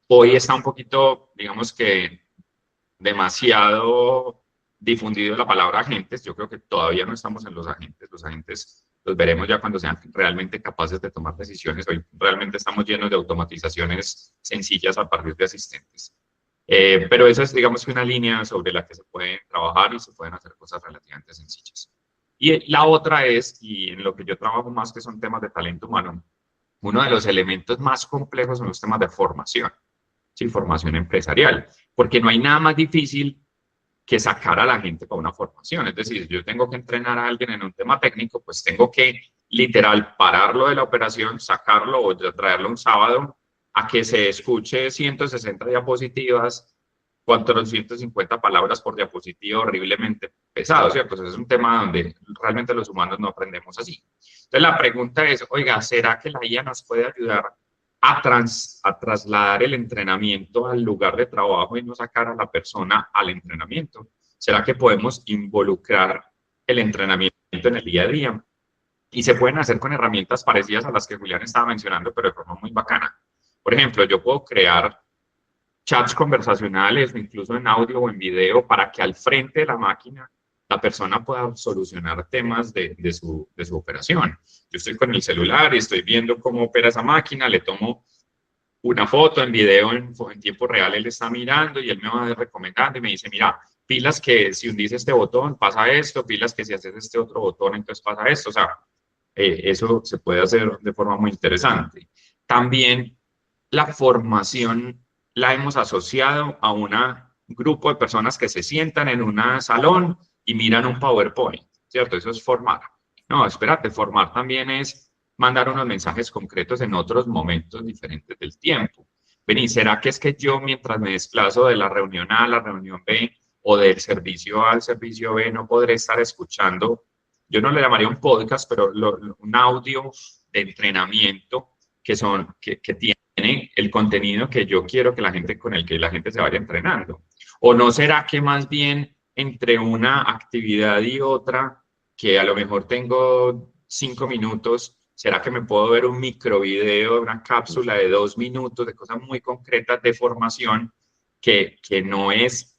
Hoy está un poquito, digamos que demasiado difundido la palabra agentes. Yo creo que todavía no estamos en los agentes. Los agentes los veremos ya cuando sean realmente capaces de tomar decisiones. Hoy realmente estamos llenos de automatizaciones sencillas a partir de asistentes. Pero esa es, digamos, que una línea sobre la que se puede trabajar y se pueden hacer cosas relativamente sencillas. Y la otra es, y en lo que yo trabajo más, que son temas de talento humano, uno de los elementos más complejos son los temas de formación, ¿sí? Formación empresarial, porque no hay nada más difícil que sacar a la gente para una formación. Es decir, yo tengo que entrenar a alguien en un tema técnico, pues tengo que literal pararlo de la operación, sacarlo o traerlo un sábado a que se escuche 160 diapositivas, 450 palabras por diapositiva, horriblemente pesado, ¿cierto? Entonces es un tema donde realmente los humanos no aprendemos así. Entonces la pregunta es, oiga, ¿será que la IA nos puede ayudar a trasladar el entrenamiento al lugar de trabajo y no sacar a la persona al entrenamiento? ¿Será que podemos involucrar el entrenamiento en el día a día? Y se pueden hacer con herramientas parecidas a las que Julián estaba mencionando, pero de forma muy bacana. Por ejemplo, yo puedo crear chats conversacionales, incluso en audio o en video, para que al frente de la máquina la persona pueda solucionar temas de su operación. Yo estoy con el celular y estoy viendo cómo opera esa máquina, le tomo una foto en video en tiempo real, él está mirando y él me va recomendando y me dice, mira, pilas que si hundís este botón pasa esto, pilas que si haces este otro botón entonces pasa esto. O sea, eso se puede hacer de forma muy interesante. También la formación la hemos asociado a un grupo de personas que se sientan en un salón y miran un PowerPoint, ¿cierto? Eso es formar. No, espérate, formar también es mandar unos mensajes concretos en otros momentos diferentes del tiempo. Vení, ¿será que es que yo mientras me desplazo de la reunión A a la reunión B o del servicio A al servicio B no podré estar escuchando? Yo no le llamaría un podcast, pero un audio de entrenamiento que tiene el contenido que yo quiero que la gente, con el que la gente se vaya entrenando. ¿O no será que más bien entre una actividad y otra, que a lo mejor tengo 5 minutos, será que me puedo ver un microvideo, una cápsula de 2 minutos de cosas muy concretas de formación que no es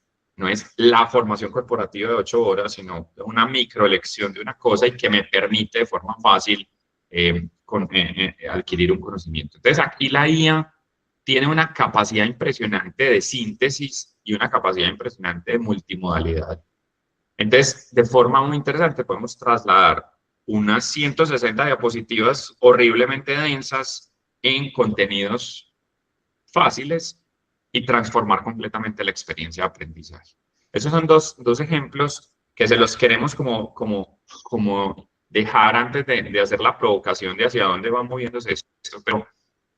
la formación corporativa de 8 horas, sino una microlección de una cosa y que me permite de forma fácil adquirir un conocimiento? Entonces, aquí la IA tiene una capacidad impresionante de síntesis y una capacidad impresionante de multimodalidad. Entonces, de forma muy interesante, podemos trasladar unas 160 diapositivas horriblemente densas en contenidos fáciles y transformar completamente la experiencia de aprendizaje. Esos son dos ejemplos que se los queremos como dejar antes de hacer la provocación de hacia dónde va moviéndose esto,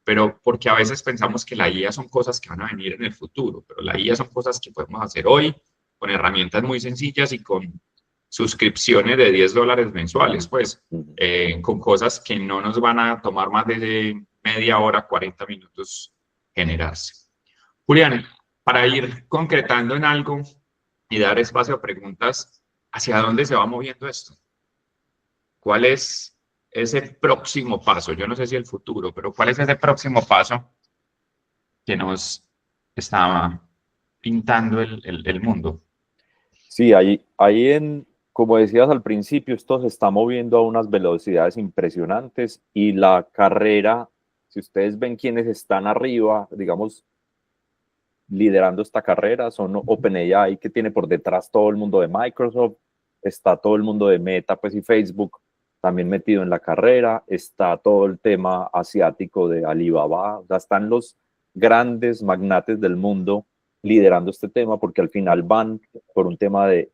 pero porque a veces pensamos que la IA son cosas que van a venir en el futuro, pero la IA son cosas que podemos hacer hoy con herramientas muy sencillas y con suscripciones de $10 mensuales, pues, con cosas que no nos van a tomar más de media hora, 40 minutos generarse. Julián, para ir concretando en algo y dar espacio a preguntas, ¿hacia dónde se va moviendo esto? ¿Cuál es ese próximo paso? Yo no sé si el futuro, pero ¿cuál es ese próximo paso que nos está pintando el mundo? Sí, como decías al principio, esto se está moviendo a unas velocidades impresionantes y la carrera, si ustedes ven quiénes están arriba, digamos, liderando esta carrera, son OpenAI, que tiene por detrás todo el mundo de Microsoft, está todo el mundo de Meta, pues, y Facebook también metido en la carrera, está todo el tema asiático de Alibaba, o sea, están los grandes magnates del mundo liderando este tema, porque al final van por un tema de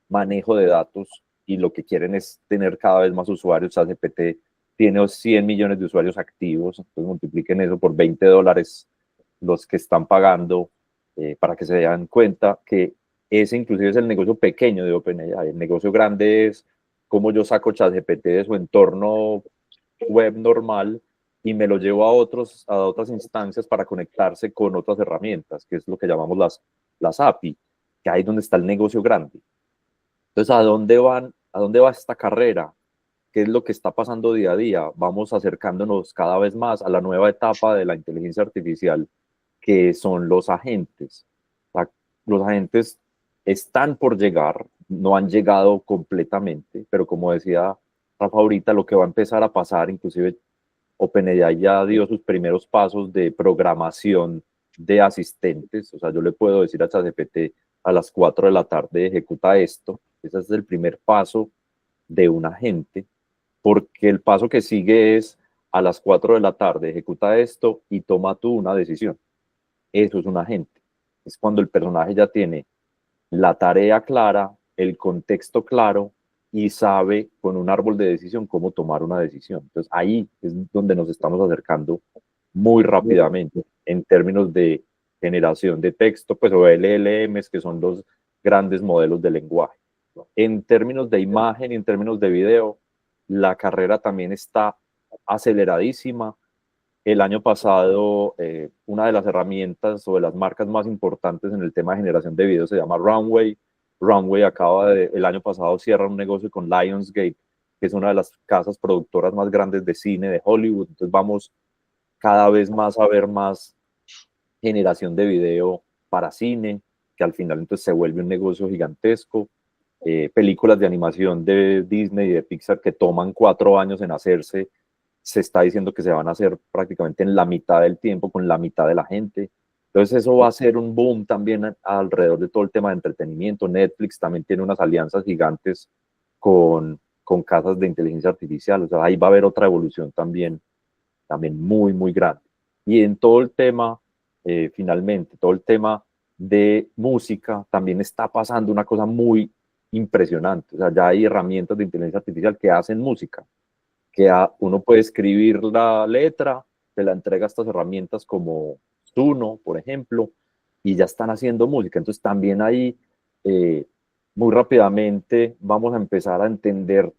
manejo de datos y lo que quieren es tener cada vez más usuarios. ChatGPT tiene 100 millones de usuarios activos, entonces multipliquen eso por $20 los que están pagando, para que se den cuenta que ese inclusive es el negocio pequeño de OpenAI. El negocio grande es cómo yo saco ChatGPT de su entorno web normal y me lo llevo a otras instancias para conectarse con otras herramientas, que es lo que llamamos las API, que ahí es donde está el negocio grande. Entonces, ¿a dónde va esta carrera? ¿Qué es lo que está pasando día a día? Vamos acercándonos cada vez más a la nueva etapa de la inteligencia artificial, que son los agentes. O sea, los agentes están por llegar, no han llegado completamente, pero como decía Rafa ahorita, lo que va a empezar a pasar, inclusive OpenAI ya dio sus primeros pasos de programación de asistentes. O sea, yo le puedo decir a ChatGPT a las 4 de la tarde, ejecuta esto. Ese es el primer paso de un agente, porque el paso que sigue es a las 4 de la tarde, ejecuta esto y toma tú una decisión. Eso es un agente. Es cuando el personaje ya tiene la tarea clara, el contexto claro y sabe con un árbol de decisión cómo tomar una decisión. Entonces ahí es donde nos estamos acercando muy rápidamente en términos de generación de texto, pues, o LLMs, que son los grandes modelos de lenguaje. En términos de imagen y en términos de video, la carrera también está aceleradísima. El año pasado, una de las herramientas o de las marcas más importantes en el tema de generación de video se llama Runway. Runway el año pasado cierra un negocio con Lionsgate, que es una de las casas productoras más grandes de cine de Hollywood. Entonces vamos cada vez más a ver más generación de video para cine, que al final entonces se vuelve un negocio gigantesco. Películas de animación de Disney y de Pixar que toman 4 años en hacerse, se está diciendo que se van a hacer prácticamente en la mitad del tiempo, con la mitad de la gente. Entonces eso va a ser un boom también alrededor de todo el tema de entretenimiento. Netflix también tiene unas alianzas gigantes con casas de inteligencia artificial. O sea, ahí va a haber otra evolución también muy, muy grande. Y en todo el tema, finalmente, todo el tema de música, también está pasando una cosa muy impresionante. O sea, ya hay herramientas de inteligencia artificial que hacen música, que uno puede escribir la letra, se la entrega a estas herramientas como Suno, por ejemplo, y ya están haciendo música. Entonces también ahí, muy rápidamente, vamos a empezar a entender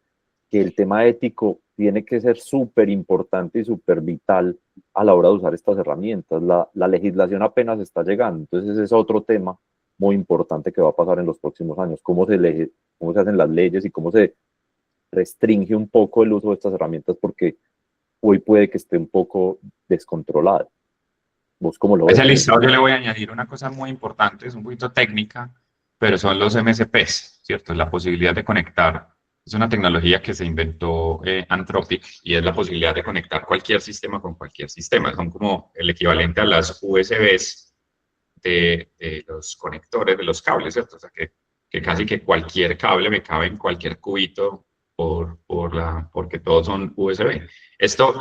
que el tema ético tiene que ser súper importante y súper vital a la hora de usar estas herramientas. La legislación apenas está llegando, entonces ese es otro tema muy importante que va a pasar en los próximos años, cómo se hacen las leyes y cómo se restringe un poco el uso de estas herramientas, porque hoy puede que esté un poco descontrolado. ¿Vos cómo lo ves? A ese listado yo le voy a añadir una cosa muy importante, es un poquito técnica, pero son los MSPs, ¿cierto? La posibilidad de conectar. Es una tecnología que se inventó Anthropic y es la posibilidad de conectar cualquier sistema con cualquier sistema. Son como el equivalente a las USBs de los conectores, de los cables, ¿cierto? O sea, que casi que cualquier cable me cabe en cualquier cubito porque todos son USB.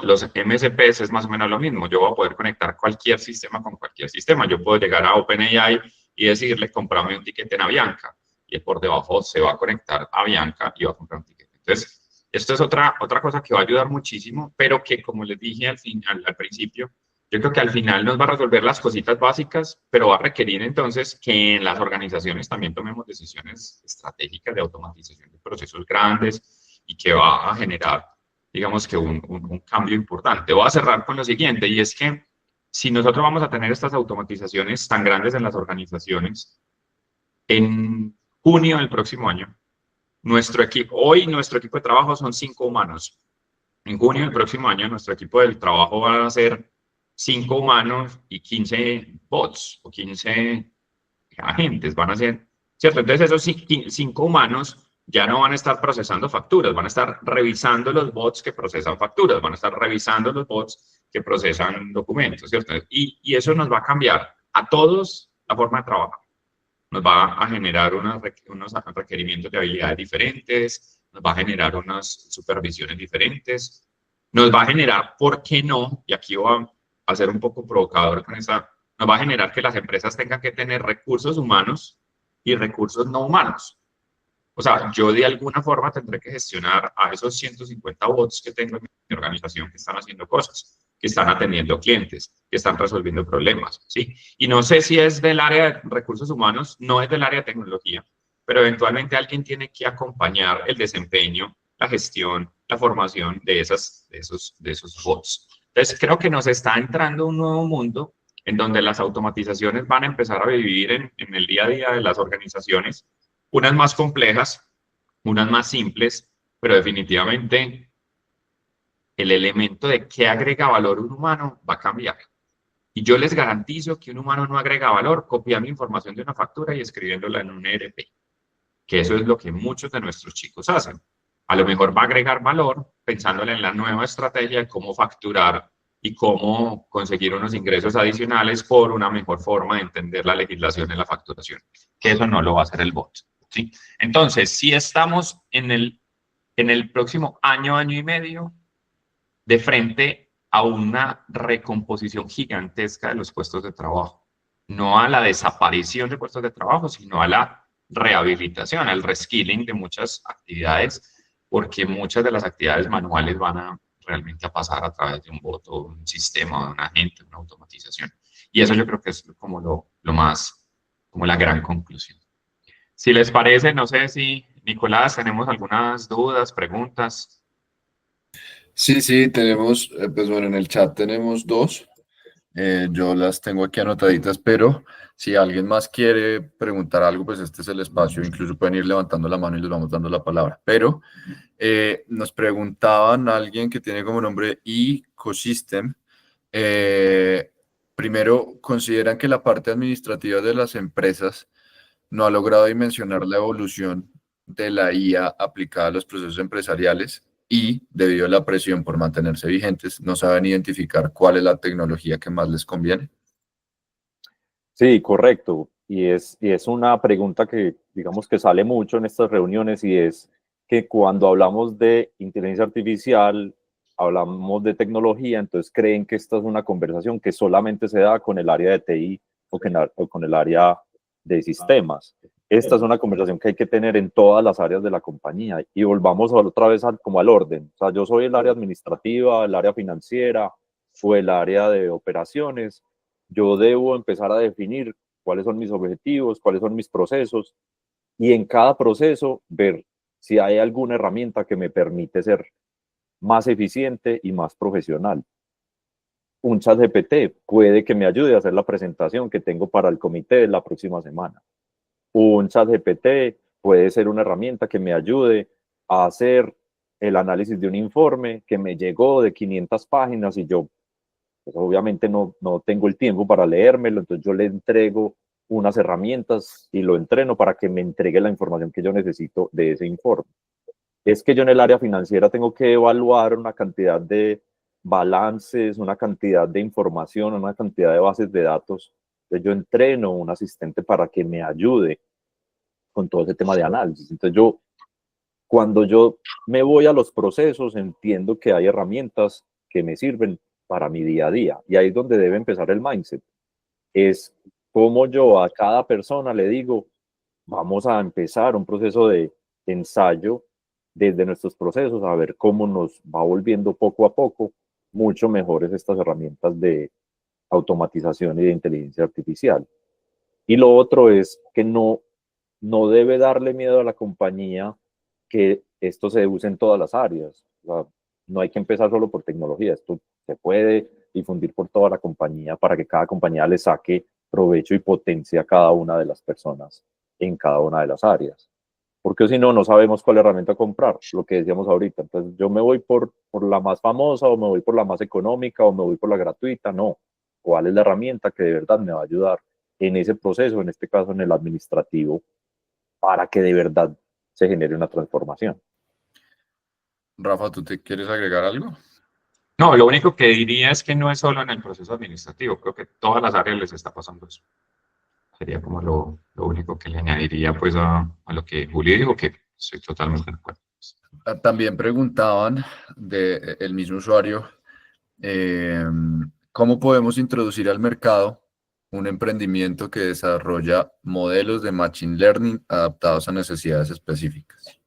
Los MSPs es más o menos lo mismo. Yo voy a poder conectar cualquier sistema con cualquier sistema. Yo puedo llegar a OpenAI y decirle, cómprame un ticket en Avianca. Y por debajo se va a conectar a Avianca y va a comprar un ticket. Entonces, Esto es otra cosa que va a ayudar muchísimo, pero que, como les dije al principio, yo creo que al final nos va a resolver las cositas básicas, pero va a requerir entonces que en las organizaciones también tomemos decisiones estratégicas de automatización de procesos grandes y que va a generar, digamos que un cambio importante. Voy a cerrar con lo siguiente, y es que si nosotros vamos a tener estas automatizaciones tan grandes en las organizaciones, en junio del próximo año, nuestro equipo de trabajo son 5 humanos. En junio del próximo año, nuestro equipo de trabajo va a ser 5 humanos y 15 bots o 15 agentes. Van a ser, ¿cierto? Entonces, esos 5 humanos ya no van a estar procesando facturas, van a estar revisando los bots que procesan facturas, van a estar revisando los bots que procesan documentos, ¿cierto? Y eso nos va a cambiar a todos la forma de trabajar. Nos va a generar unos requerimientos de habilidades diferentes, nos va a generar unas supervisiones diferentes, nos va a generar, ¿por qué no? Y aquí voy a ser un poco provocador con esa, nos va a generar que las empresas tengan que tener recursos humanos y recursos no humanos. O sea, yo de alguna forma tendré que gestionar a esos 150 bots que tengo en mi organización que están haciendo cosas, que están atendiendo clientes, que están resolviendo problemas, ¿sí? Y no sé si es del área de recursos humanos, no es del área de tecnología, pero eventualmente alguien tiene que acompañar el desempeño, la gestión, la formación de esos bots. Entonces, creo que nos está entrando un nuevo mundo en donde las automatizaciones van a empezar a vivir en el día a día de las organizaciones, unas más complejas, unas más simples, pero definitivamente el elemento de qué agrega valor un humano va a cambiar. Y yo les garantizo que un humano no agrega valor copiando información de una factura y escribiéndola en un ERP, que eso es lo que muchos de nuestros chicos hacen. A lo mejor va a agregar valor pensándole en la nueva estrategia de cómo facturar y cómo conseguir unos ingresos adicionales por una mejor forma de entender la legislación en la facturación, que eso no lo va a hacer el bot, ¿sí? Entonces, si estamos en el próximo año, año y medio, de frente a una recomposición gigantesca de los puestos de trabajo. No a la desaparición de puestos de trabajo, sino a la rehabilitación, al reskilling de muchas actividades, porque muchas de las actividades manuales van a realmente a pasar a través de un bot o un sistema, de un agente, una automatización. Y eso yo creo que es como lo más, como la gran conclusión. Si les parece, no sé si, Nicolás, tenemos algunas dudas, preguntas. Sí, tenemos, pues bueno, en el chat tenemos dos. Yo las tengo aquí anotaditas, pero si alguien más quiere preguntar algo, pues este es el espacio. Incluso pueden ir levantando la mano y les vamos dando la palabra. Pero nos preguntaban a alguien que tiene como nombre Ecosystem. Primero, ¿consideran que la parte administrativa de las empresas no ha logrado dimensionar la evolución de la IA aplicada a los procesos empresariales y, debido a la presión por mantenerse vigentes, no saben identificar cuál es la tecnología que más les conviene? Sí, correcto. Y es una pregunta que, digamos, que sale mucho en estas reuniones, y es que cuando hablamos de inteligencia artificial, hablamos de tecnología, entonces creen que esta es una conversación que solamente se da con el área de TI o con el área de sistemas. Esta es una conversación que hay que tener en todas las áreas de la compañía. Y volvamos otra vez como al orden. O sea, yo soy el área administrativa, el área financiera o el área de operaciones. Yo debo empezar a definir cuáles son mis objetivos, cuáles son mis procesos, y en cada proceso ver si hay alguna herramienta que me permite ser más eficiente y más profesional. Un ChatGPT puede que me ayude a hacer la presentación que tengo para el comité de la próxima semana. Un ChatGPT puede ser una herramienta que me ayude a hacer el análisis de un informe que me llegó de 500 páginas y yo, pues obviamente no tengo el tiempo para leérmelo, entonces yo le entrego unas herramientas y lo entreno para que me entregue la información que yo necesito de ese informe. Es que yo en el área financiera tengo que evaluar una cantidad de balances, una cantidad de información, una cantidad de bases de datos. Entonces yo entreno un asistente para que me ayude con todo ese tema de análisis. Entonces cuando yo me voy a los procesos, entiendo que hay herramientas que me sirven para mi día a día. Y ahí es donde debe empezar el mindset. Es como yo a cada persona le digo, vamos a empezar un proceso de ensayo desde nuestros procesos a ver cómo nos va volviendo poco a poco mucho mejores estas herramientas de automatización y de inteligencia artificial. Y lo otro es que no debe darle miedo a la compañía que esto se use en todas las áreas. O sea, no hay que empezar solo por tecnología, esto se puede difundir por toda la compañía para que cada compañía le saque provecho y potencia a cada una de las personas en cada una de las áreas. Porque si no, no sabemos cuál herramienta comprar, lo que decíamos ahorita. Entonces, yo me voy por la más famosa, o me voy por la más económica, o me voy por la gratuita. No, ¿cuál es la herramienta que de verdad me va a ayudar en ese proceso, en este caso en el administrativo, para que de verdad se genere una transformación? Rafa, ¿tú te quieres agregar algo? No, lo único que diría es que no es solo en el proceso administrativo, creo que todas las áreas les está pasando eso. Sería como lo único que le añadiría pues a lo que Julio dijo, que estoy totalmente de acuerdo. También preguntaban el mismo usuario, ¿cómo podemos introducir al mercado un emprendimiento que desarrolla modelos de Machine Learning adaptados a necesidades específicas?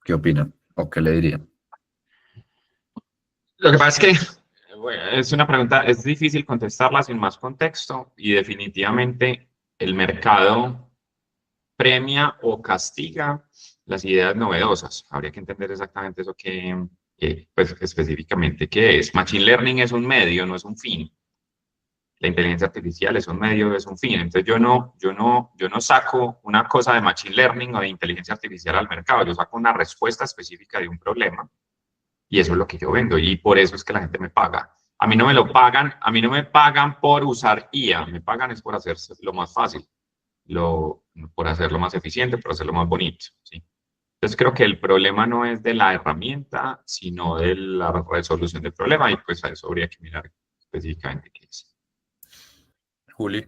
¿Qué opinan o qué le dirían? Lo que pasa es que bueno, es una pregunta, es difícil contestarla sin más contexto y definitivamente el mercado premia o castiga las ideas novedosas. Habría que entender exactamente eso pues específicamente qué es. Machine Learning es un medio, no es un fin. La inteligencia artificial es un medio, es un fin. Entonces yo no saco una cosa de Machine Learning o de inteligencia artificial al mercado, yo saco una respuesta específica de un problema y eso es lo que yo vendo y por eso es que la gente me paga. A mí no me pagan por usar IA, me pagan es por hacer lo más fácil, por hacerlo más eficiente, por hacerlo más bonito, ¿sí? Entonces creo que el problema no es de la herramienta, sino de la resolución del problema y pues a eso habría que mirar específicamente qué es. Juli,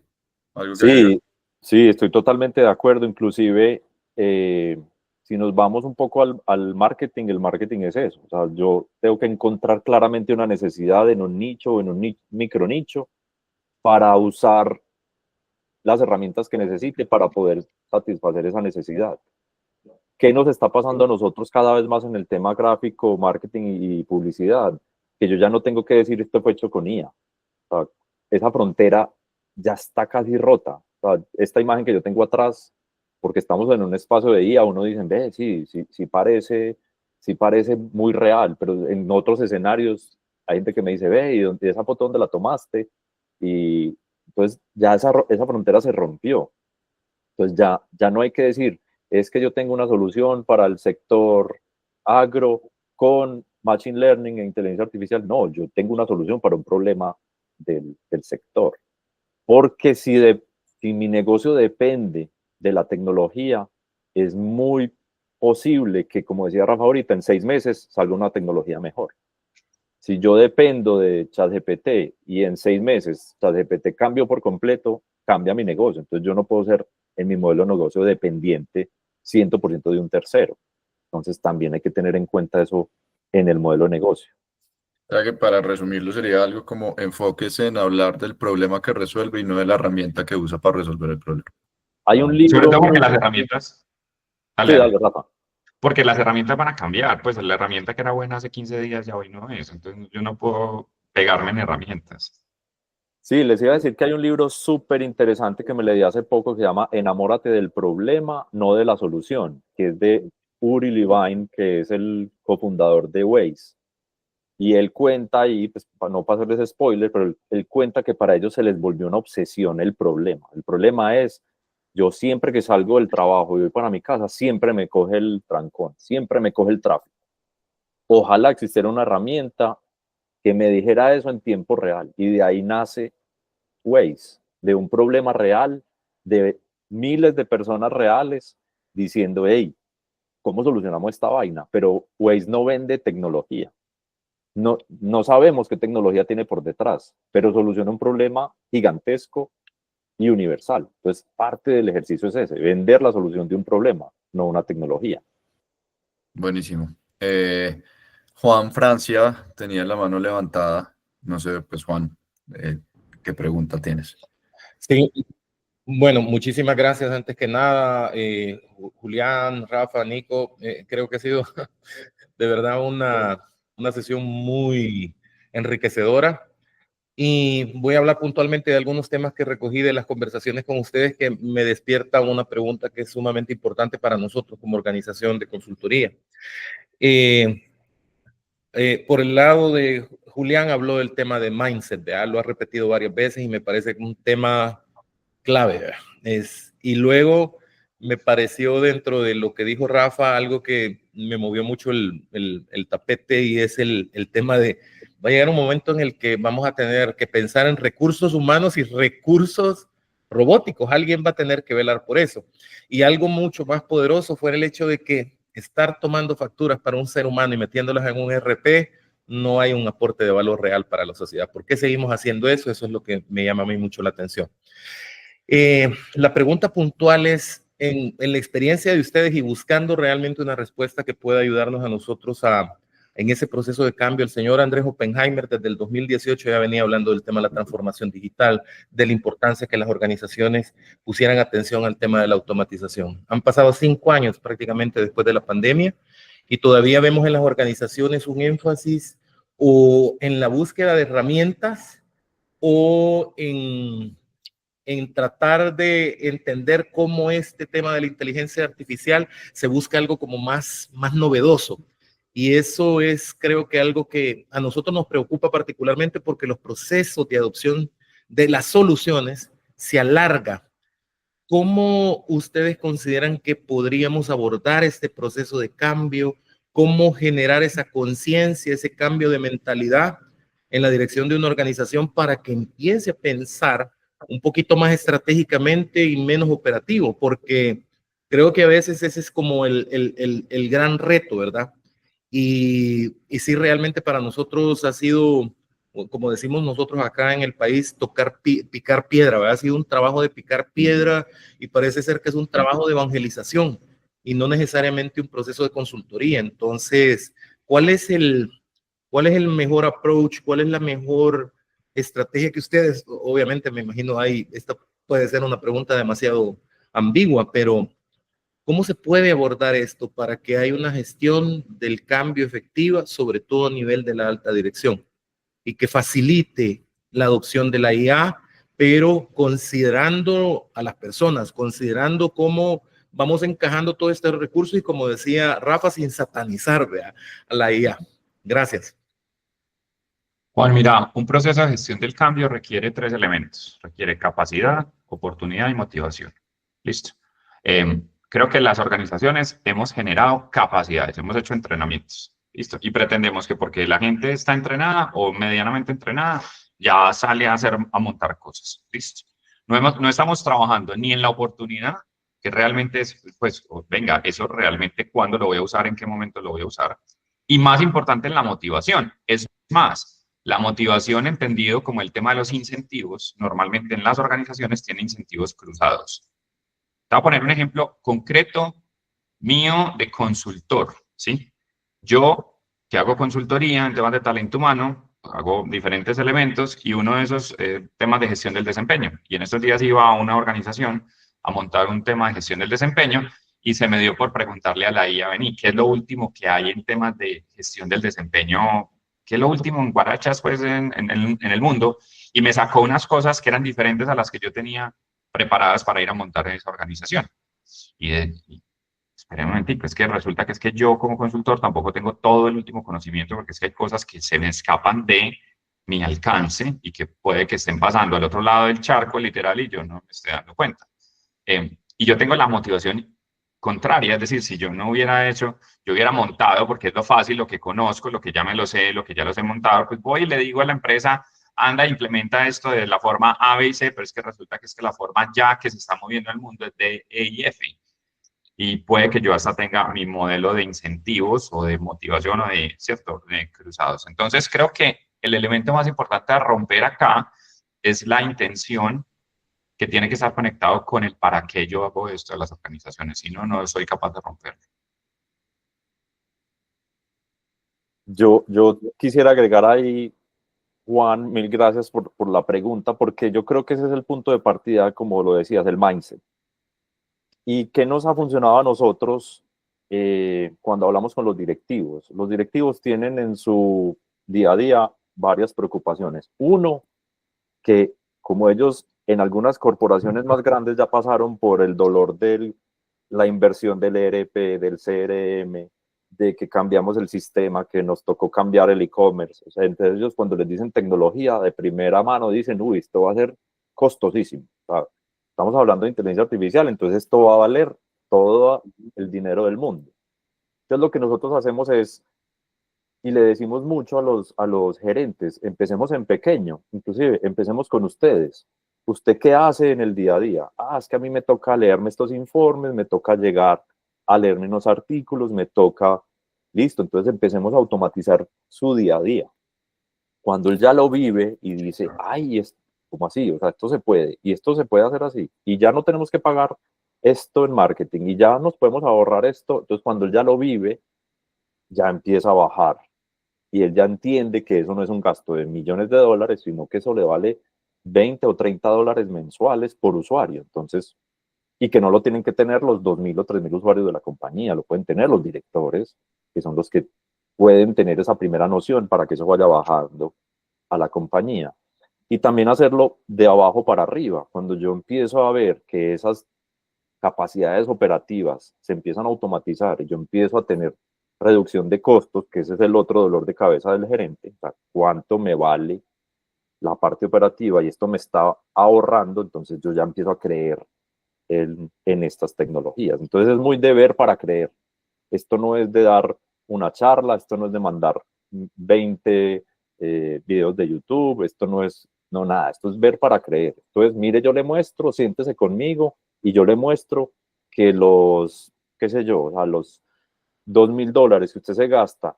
¿algo que agregar? Sí, sí, estoy totalmente de acuerdo. Inclusive, si nos vamos un poco al marketing, el marketing es eso. O sea, yo tengo que encontrar claramente una necesidad en un nicho o en un micro nicho para usar las herramientas que necesite para poder satisfacer esa necesidad. ¿Qué nos está pasando a nosotros cada vez más en el tema gráfico, marketing y publicidad? Que yo ya no tengo que decir esto fue hecho con IA. O sea, esa frontera ya está casi rota. O sea, esta imagen que yo tengo atrás, porque estamos en un espacio de IA, uno dice, ve, sí parece muy real, pero en otros escenarios hay gente que me dice, ve, ¿y esa foto dónde la tomaste? Y entonces ya esa frontera se rompió. Entonces ya no hay que decir, es que yo tengo una solución para el sector agro con Machine Learning e inteligencia artificial. No, yo tengo una solución para un problema del sector. Porque si mi negocio depende de la tecnología, es muy posible que, como decía Rafa ahorita, en 6 meses salga una tecnología mejor. Si yo dependo de ChatGPT y en 6 meses ChatGPT cambió por completo, cambia mi negocio. Entonces yo no puedo ser en mi modelo de negocio dependiente 100% de un tercero. Entonces también hay que tener en cuenta eso en el modelo de negocio. O sea que para resumirlo sería algo como enfóquese en hablar del problema que resuelve y no de la herramienta que usa para resolver el problema. Hay un Sobre libro todo porque muy... las herramientas, Sí, dale. dale, Rafa. Porque las herramientas van a cambiar, pues la herramienta que era buena hace 15 días ya hoy no es, entonces yo no puedo pegarme en herramientas. Sí, les iba a decir que hay un libro súper interesante que me leí hace poco que se llama Enamórate del problema, no de la solución, que es de Uri Levine, que es el cofundador de Waze. Y él cuenta ahí, pues para no pasarles spoiler, pero él cuenta que para ellos se les volvió una obsesión el problema. El problema es, yo siempre que salgo del trabajo y voy para mi casa, siempre me coge el trancón, siempre me coge el tráfico. Ojalá existiera una herramienta que me dijera eso en tiempo real. Y de ahí nace Waze, de un problema real, de miles de personas reales diciendo, hey, ¿cómo solucionamos esta vaina? Pero Waze no vende tecnología. No sabemos qué tecnología tiene por detrás, pero soluciona un problema gigantesco y universal. Entonces, parte del ejercicio es ese, vender la solución de un problema, no una tecnología. Buenísimo. Juan Francia tenía la mano levantada. No sé, pues Juan, ¿qué pregunta tienes? Sí, Bueno, muchísimas gracias antes que nada, Julián, Rafa, Nico. Creo que ha sido de verdad una sesión muy enriquecedora. Y voy a hablar puntualmente de algunos temas que recogí de las conversaciones con ustedes que me despierta una pregunta que es sumamente importante para nosotros como organización de consultoría. Por el lado de Julián habló del tema de mindset, ¿verdad? Lo ha repetido varias veces y me parece un tema clave, ¿verdad? Y luego me pareció dentro de lo que dijo Rafa algo que me movió mucho el tapete y es el tema de va a llegar un momento en el que vamos a tener que pensar en recursos humanos y recursos robóticos. Alguien va a tener que velar por eso. Y algo mucho más poderoso fue el hecho de que estar tomando facturas para un ser humano y metiéndolas en un ERP, no hay un aporte de valor real para la sociedad. ¿Por qué seguimos haciendo eso? Eso es lo que me llama a mí mucho la atención. La pregunta puntual es, en la experiencia de ustedes y buscando realmente una respuesta que pueda ayudarnos a nosotros en ese proceso de cambio, el señor Andrés Oppenheimer desde el 2018 ya venía hablando del tema de la transformación digital, de la importancia que las organizaciones pusieran atención al tema de la automatización. Han pasado 5 años prácticamente después de la pandemia y todavía vemos en las organizaciones un énfasis o en la búsqueda de herramientas o en tratar de entender cómo este tema de la inteligencia artificial se busca algo como más novedoso. Y eso es, creo que algo que a nosotros nos preocupa particularmente porque los procesos de adopción de las soluciones se alargan. ¿Cómo ustedes consideran que podríamos abordar este proceso de cambio? ¿Cómo generar esa conciencia, ese cambio de mentalidad en la dirección de una organización para que empiece a pensar un poquito más estratégicamente y menos operativo? Porque creo que a veces ese es como el gran reto, ¿verdad? Y sí, realmente para nosotros ha sido, como decimos nosotros acá en el país, picar piedra, ¿verdad? Ha sido un trabajo de picar piedra y parece ser que es un trabajo de evangelización y no necesariamente un proceso de consultoría. Entonces, ¿cuál es el mejor approach? ¿Cuál es la mejor estrategia que ustedes, obviamente me imagino esta puede ser una pregunta demasiado ambigua, pero ¿cómo se puede abordar esto para que haya una gestión del cambio efectiva, sobre todo a nivel de la alta dirección, y que facilite la adopción de la IA, pero considerando a las personas, considerando cómo vamos encajando todos estos recursos y, como decía Rafa, sin satanizar, ¿verdad?, a la IA? Gracias. Juan, mira, un proceso de gestión del cambio requiere 3 elementos. Requiere capacidad, oportunidad y motivación. Listo. Creo que las organizaciones hemos generado capacidades, hemos hecho entrenamientos. Listo. Y pretendemos que porque la gente está entrenada o medianamente entrenada, ya sale a montar cosas. Listo. No estamos trabajando ni en la oportunidad, que realmente es, pues, venga, eso realmente cuándo lo voy a usar, en qué momento lo voy a usar. Y más importante, en la motivación. Es más, la motivación, entendido como el tema de los incentivos, normalmente en las organizaciones tiene incentivos cruzados. Te voy a poner un ejemplo concreto mío de consultor, ¿sí? Yo, que hago consultoría en temas de talento humano, hago diferentes elementos y uno de esos temas de gestión del desempeño. Y en estos días iba a una organización a montar un tema de gestión del desempeño y se me dio por preguntarle a la IA, vení, ¿qué es lo último que hay en temas de gestión del desempeño? ¿Qué es lo último en guarachas, pues, en el mundo? Y me sacó unas cosas que eran diferentes a las que yo tenía preparadas para ir a montar en esa organización. Y espera un momentico, es que resulta que es que yo como consultor tampoco tengo todo el último conocimiento, porque es que hay cosas que se me escapan de mi alcance y que puede que estén pasando al otro lado del charco, literal, y yo no me estoy dando cuenta. Y yo tengo la motivación contraria, es decir, si yo no hubiera hecho, yo hubiera montado, porque es lo fácil, lo que conozco, lo que ya me lo sé, lo que ya los he montado, pues voy y le digo a la empresa, anda, implementa esto de la forma A, B y C, pero es que resulta que es que la forma ya que se está moviendo el mundo es de E y F. Y puede que yo hasta tenga mi modelo de incentivos o de motivación o de, ¿cierto?, de cruzados. Entonces, creo que el elemento más importante a romper acá es la intención, que tiene que estar conectado con el para qué yo hago esto de las organizaciones. Si no, no soy capaz de romperlo. Yo quisiera agregar ahí Juan, mil gracias por la pregunta, porque yo creo que ese es el punto de partida, como lo decías, el mindset. ¿Y qué nos ha funcionado a nosotros cuando hablamos con los directivos? Los directivos tienen en su día a día varias preocupaciones. Uno, que como ellos en algunas corporaciones más grandes ya pasaron por el dolor de la inversión del ERP, del CRM, de que cambiamos el sistema, que nos tocó cambiar el e-commerce. O sea, entonces ellos cuando les dicen tecnología de primera mano dicen, uy, esto va a ser costosísimo. ¿Sabes? Estamos hablando de inteligencia artificial, entonces esto va a valer todo el dinero del mundo. Entonces lo que nosotros hacemos es, y le decimos mucho a los gerentes, empecemos en pequeño, inclusive empecemos con ustedes. ¿Usted qué hace en el día a día? Ah, es que a mí me toca leerme estos informes, me toca llegar a leerme unos artículos, me toca, listo, entonces empecemos a automatizar su día a día. Cuando él ya lo vive y dice, ay, ¿cómo así? O sea, esto se puede, y esto se puede hacer así, y ya no tenemos que pagar esto en marketing, y ya nos podemos ahorrar esto, entonces cuando él ya lo vive, ya empieza a bajar, y él ya entiende que eso no es un gasto de millones de dólares, sino que eso le vale 20 o 30 dólares mensuales por usuario, entonces, y que no lo tienen que tener los 2.000 o 3.000 usuarios de la compañía, lo pueden tener los directores, que son los que pueden tener esa primera noción para que eso vaya bajando a la compañía. Y también hacerlo de abajo para arriba. Cuando yo empiezo a ver que esas capacidades operativas se empiezan a automatizar y yo empiezo a tener reducción de costos, que ese es el otro dolor de cabeza del gerente, o sea, cuánto me vale la parte operativa y esto me está ahorrando, entonces yo ya empiezo a creer en estas tecnologías. Entonces es muy de ver para creer. Esto no es de dar una charla, esto no es de mandar 20 videos de YouTube, esto no es, no nada, esto es ver para creer. Entonces, mire, yo le muestro, siéntese conmigo y yo le muestro que los, qué sé yo, a los $2.000 que usted se gasta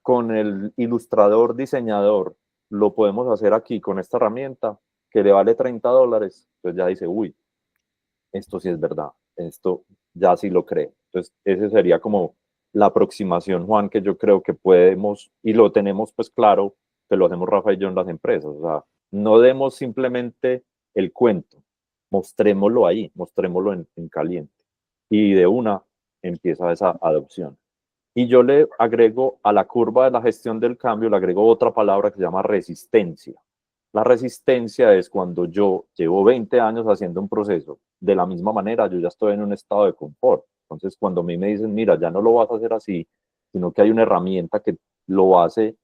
con el ilustrador, diseñador, lo podemos hacer aquí con esta herramienta que le vale $30. Entonces ya dice, uy, esto sí es verdad, esto ya sí lo cree. Entonces, ese sería como la aproximación, Juan, que yo creo que podemos, y lo tenemos pues claro, que lo hacemos Rafa y yo en las empresas. O sea, no demos simplemente el cuento, mostrémoslo ahí, mostrémoslo en caliente. Y de una empieza esa adopción. Y yo le agrego a la curva de la gestión del cambio, le agrego otra palabra que se llama resistencia. La resistencia es cuando yo llevo 20 años haciendo un proceso de la misma manera, yo ya estoy en un estado de confort. Entonces, cuando a mí me dicen, mira, ya no lo vas a hacer así, sino que hay una herramienta que lo hace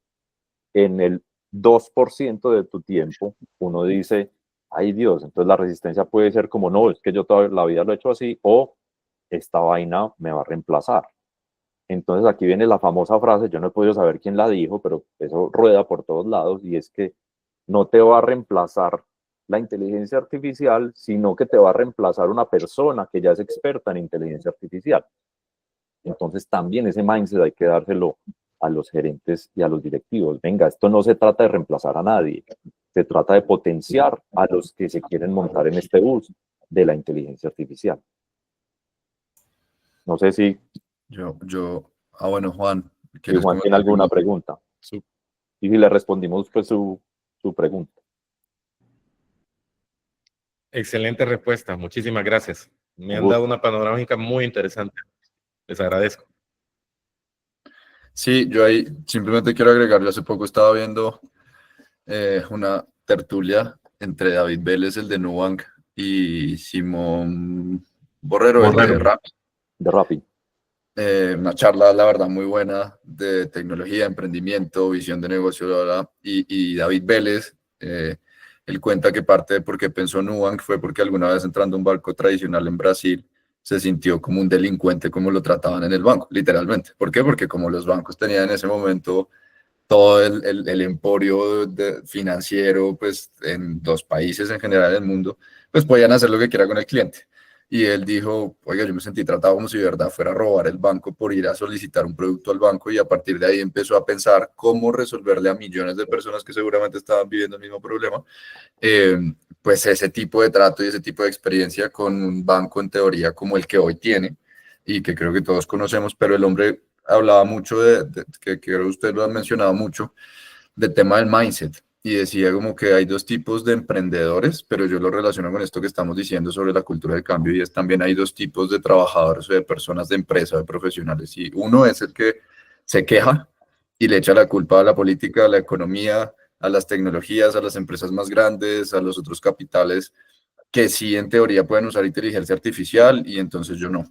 en el 2% de tu tiempo, uno dice, ay Dios, entonces la resistencia puede ser como, no, es que yo toda la vida lo he hecho así, o esta vaina me va a reemplazar. Entonces aquí viene la famosa frase, yo no he podido saber quién la dijo, pero eso rueda por todos lados, y es que no te va a reemplazar la inteligencia artificial, sino que te va a reemplazar una persona que ya es experta en inteligencia artificial. Entonces también ese mindset hay que dárselo a los gerentes y a los directivos. Venga, esto no se trata de reemplazar a nadie, se trata de potenciar a los que se quieren montar en este bus de la inteligencia artificial. No sé si... Bueno, Juan. Si Juan tiene alguna pregunta. Sí. Y si le respondimos pues su pregunta. Excelente respuesta, muchísimas gracias. Me han dado una panorámica muy interesante. Les agradezco. Sí, yo ahí simplemente quiero agregar, yo hace poco estaba viendo una tertulia entre David Vélez, el de Nubank, y Simón Borrero, el de Rappi. De Rappi. Una charla, la verdad, muy buena de tecnología, emprendimiento, visión de negocio, bla, bla, y David Vélez, él cuenta que parte de por qué pensó Nubank fue porque alguna vez entrando a un banco tradicional en Brasil, se sintió como un delincuente, como lo trataban en el banco, literalmente. ¿Por qué? Porque como los bancos tenían en ese momento todo el emporio financiero, pues en los países en general del mundo, pues podían hacer lo que quiera con el cliente. Y él dijo, oiga, yo me sentí tratado como si de verdad fuera a robar el banco por ir a solicitar un producto al banco, y a partir de ahí empezó a pensar cómo resolverle a millones de personas que seguramente estaban viviendo el mismo problema, pues ese tipo de trato y ese tipo de experiencia con un banco en teoría como el que hoy tiene y que creo que todos conocemos, pero el hombre hablaba mucho que creo que usted lo ha mencionado mucho, del tema del mindset. y decía como que hay dos tipos de emprendedores, pero yo lo relaciono con esto que estamos diciendo sobre la cultura del cambio, y es también hay dos tipos de trabajadores o de personas de empresa, de profesionales, y uno es el que se queja y le echa la culpa a la política, a la economía, a las tecnologías, a las empresas más grandes, a los otros capitales que sí en teoría pueden usar inteligencia artificial y entonces yo no.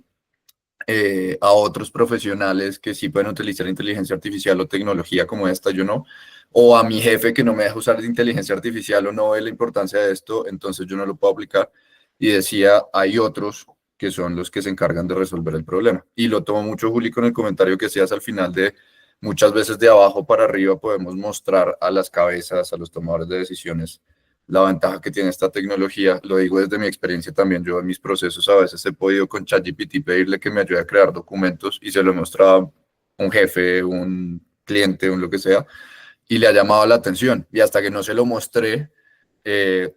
A otros profesionales que sí pueden utilizar inteligencia artificial o tecnología como esta, yo no. O a mi jefe que no me deja usar inteligencia artificial o no ve la importancia de esto, entonces yo no lo puedo aplicar. Y decía, hay otros que son los que se encargan de resolver el problema. Y lo tomo mucho, Juli, con el comentario que hacías al final de muchas veces de abajo para arriba podemos mostrar a las cabezas, a los tomadores de decisiones, la ventaja que tiene esta tecnología. Lo digo desde mi experiencia también. Yo en mis procesos a veces he podido con ChatGPT pedirle que me ayude a crear documentos y se lo he mostrado a un jefe, un cliente, un lo que sea, y le ha llamado la atención. Y hasta que no se lo mostré,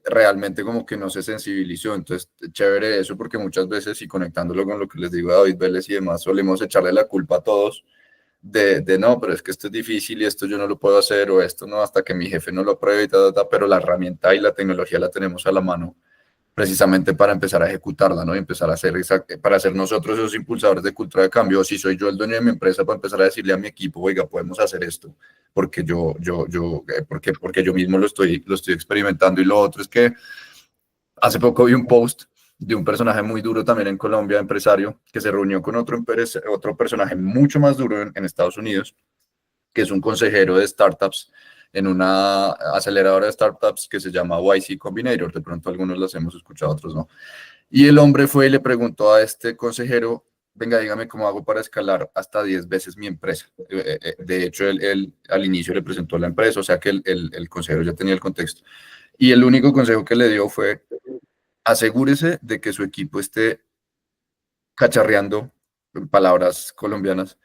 realmente como que no se sensibilizó. Entonces, chévere eso, porque muchas veces, y conectándolo con lo que les digo a David Vélez y demás, solemos echarle la culpa a todos de no, pero es que esto es difícil y esto yo no lo puedo hacer o esto no, hasta que mi jefe no lo apruebe y pero la herramienta y la tecnología la tenemos a la mano precisamente para empezar a ejecutarla, ¿no? Y empezar a hacer, para ser nosotros esos impulsadores de cultura de cambio, o si soy yo el dueño de mi empresa, para empezar a decirle a mi equipo, oiga, podemos hacer esto, porque porque yo mismo lo estoy experimentando. Y lo otro es que hace poco vi un post de un personaje muy duro también en Colombia, empresario, que se reunió con otro personaje mucho más duro en Estados Unidos, que es un consejero de startups en una aceleradora de startups que se llama YC Combinator. De pronto algunos las hemos escuchado, otros no. Y el hombre fue y le preguntó a este consejero, venga, dígame cómo hago para escalar hasta 10 veces mi empresa. De hecho, él al inicio le presentó la empresa, o sea que el consejero ya tenía el contexto. Y el único consejo que le dio fue, asegúrese de que su equipo esté cacharreando, palabras colombianas,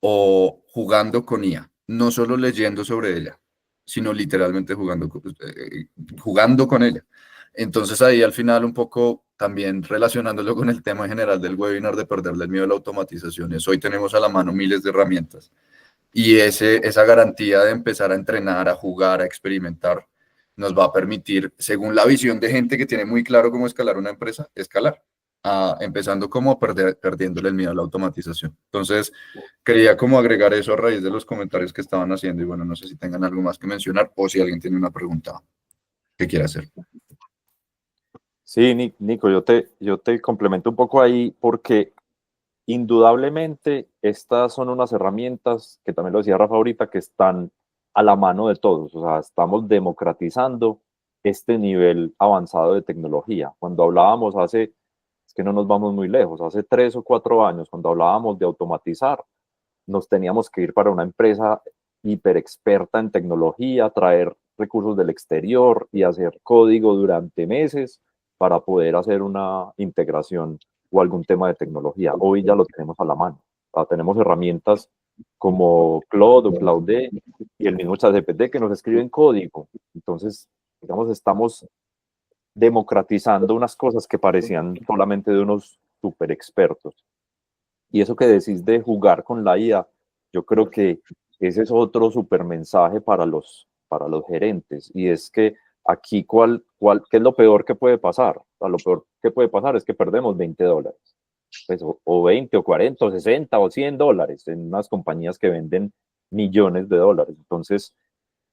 o jugando con IA, no solo leyendo sobre ella, sino literalmente jugando con ella. Entonces ahí al final un poco también relacionándolo con el tema general del webinar de perderle el miedo a la automatización, es hoy tenemos a la mano miles de herramientas y esa garantía de empezar a entrenar, a jugar, a experimentar, nos va a permitir, según la visión de gente que tiene muy claro cómo escalar una empresa, escalar, empezando como perdiéndole el miedo a la automatización. Entonces, quería como agregar eso a raíz de los comentarios que estaban haciendo y bueno, no sé si tengan algo más que mencionar o si alguien tiene una pregunta que quiera hacer. Sí, Nico, yo te complemento un poco ahí porque indudablemente estas son unas herramientas, que también lo decía Rafa ahorita, que están a la mano de todos. O sea, estamos democratizando este nivel avanzado de tecnología. Cuando hablábamos es que no nos vamos muy lejos, hace 3 o 4 años, cuando hablábamos de automatizar, nos teníamos que ir para una empresa hiper experta en tecnología, traer recursos del exterior y hacer código durante meses para poder hacer una integración o algún tema de tecnología. Hoy ya lo tenemos a la mano. O sea, tenemos herramientas como Claude o Claude y el mismo ChatGPT que nos escriben código. Entonces, digamos, estamos democratizando unas cosas que parecían solamente de unos super expertos. Y eso que decís de jugar con la IA, yo creo que ese es otro super mensaje para los gerentes. Y es que aquí, ¿qué es lo peor que puede pasar? O sea, lo peor que puede pasar es que perdemos $20. Pues, o 20, o 40, o 60, o $100 en unas compañías que venden millones de dólares. Entonces,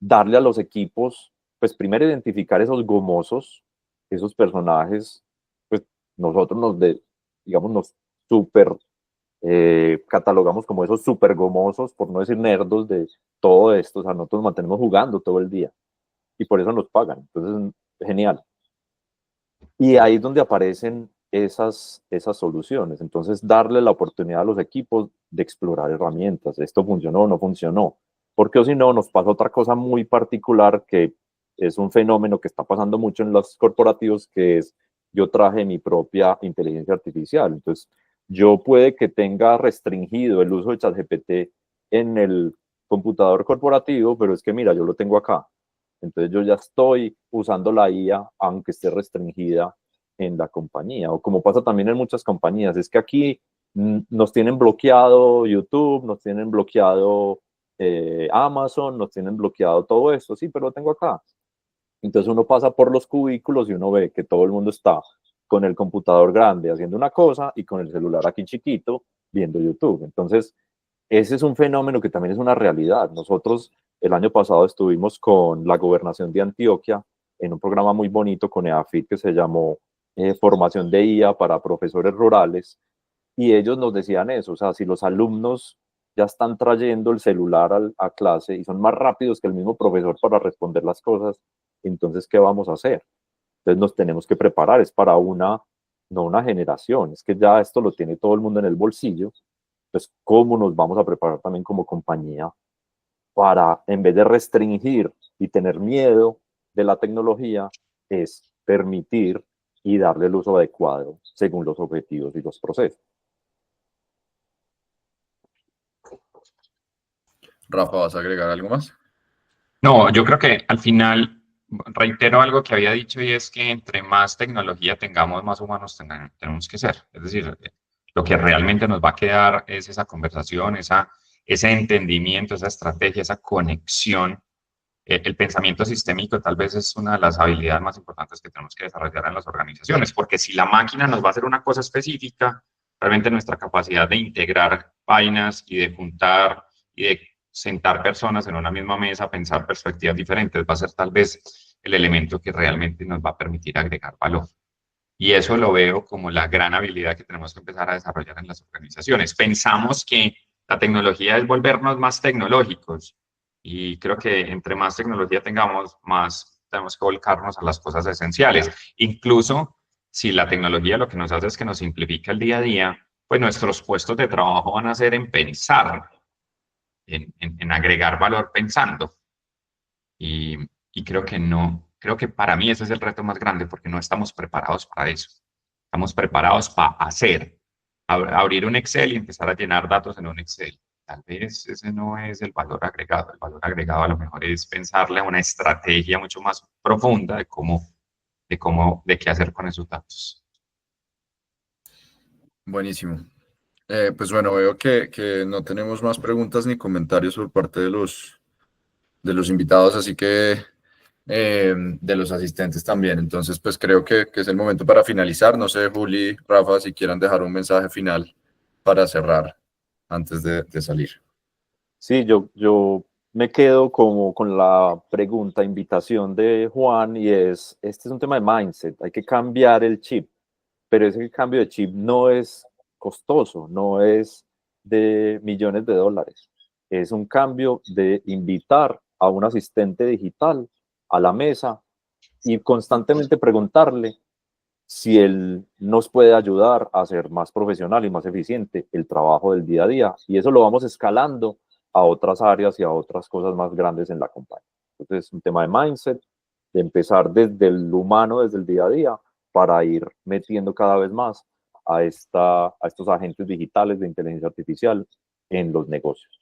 darle a los equipos, pues primero identificar esos gomosos, esos personajes, pues nosotros digamos, nos super catalogamos como esos super gomosos, por no decir nerdos de todo esto. O sea, nosotros mantenemos jugando todo el día y por eso nos pagan. Entonces, genial. Y ahí es donde aparecen esas soluciones. Entonces, darle la oportunidad a los equipos de explorar herramientas. ¿Esto funcionó o no funcionó? Porque o si no, nos pasa otra cosa muy particular que es un fenómeno que está pasando mucho en los corporativos, que es yo traje mi propia inteligencia artificial. Entonces, yo puede que tenga restringido el uso de ChatGPT en el computador corporativo, pero es que mira, yo lo tengo acá. Entonces yo ya estoy usando la IA, aunque esté restringida en la compañía. O como pasa también en muchas compañías, es que aquí nos tienen bloqueado YouTube, nos tienen bloqueado Amazon, nos tienen bloqueado todo esto. Sí, pero lo tengo acá. Entonces uno pasa por los cubículos y uno ve que todo el mundo está con el computador grande haciendo una cosa y con el celular aquí chiquito viendo YouTube. Entonces, ese es un fenómeno que también es una realidad. Nosotros el año pasado estuvimos con la gobernación de Antioquia en un programa muy bonito con EAFIT que se llamó Formación de IA para profesores rurales, y ellos nos decían eso, o sea, si los alumnos ya están trayendo el celular a clase y son más rápidos que el mismo profesor para responder las cosas, entonces, ¿qué vamos a hacer? Entonces nos tenemos que preparar, es para no una generación, es que ya esto lo tiene todo el mundo en el bolsillo. Entonces, ¿cómo nos vamos a preparar también como compañía para, en vez de restringir y tener miedo de la tecnología, es permitir y darle el uso adecuado según los objetivos y los procesos? Rafa, ¿vas a agregar algo más? No, yo creo que al final reitero algo que había dicho y es que entre más tecnología tengamos, más humanos tenemos que ser. Es decir, lo que realmente nos va a quedar es esa conversación, ese entendimiento, esa estrategia, esa conexión. El pensamiento sistémico tal vez es una de las habilidades más importantes que tenemos que desarrollar en las organizaciones, porque si la máquina nos va a hacer una cosa específica, realmente nuestra capacidad de integrar vainas y de juntar y de sentar personas en una misma mesa, pensar perspectivas diferentes, va a ser tal vez el elemento que realmente nos va a permitir agregar valor. Y eso lo veo como la gran habilidad que tenemos que empezar a desarrollar en las organizaciones. Pensamos que la tecnología es volvernos más tecnológicos y creo que entre más tecnología tengamos, más tenemos que volcarnos a las cosas esenciales. Incluso si la tecnología lo que nos hace es que nos simplifica el día a día, pues nuestros puestos de trabajo van a ser en pensar, en agregar valor pensando. Y creo que no, creo que para mí ese es el reto más grande porque no estamos preparados para eso. Estamos preparados para hacer, abrir un Excel y empezar a llenar datos en un Excel. Tal vez ese no es el valor agregado. El valor agregado a lo mejor es pensarle a una estrategia mucho más profunda de qué hacer con esos datos. Buenísimo. Pues bueno, veo que no tenemos más preguntas ni comentarios por parte de los invitados, así que de los asistentes también. Entonces, pues creo que es el momento para finalizar. No sé, Juli, Rafa, si quieran dejar un mensaje final para cerrar antes de salir. Sí, yo me quedo como con la pregunta, invitación de Juan, y este es un tema de mindset, hay que cambiar el chip, pero ese cambio de chip no es costoso, no es de millones de dólares, es un cambio de invitar a un asistente digital a la mesa y constantemente preguntarle si él nos puede ayudar a ser más profesional y más eficiente el trabajo del día a día. Y eso lo vamos escalando a otras áreas y a otras cosas más grandes en la compañía. Entonces es un tema de mindset, de empezar desde el humano, desde el día a día, para ir metiendo cada vez más a estos agentes digitales de inteligencia artificial en los negocios.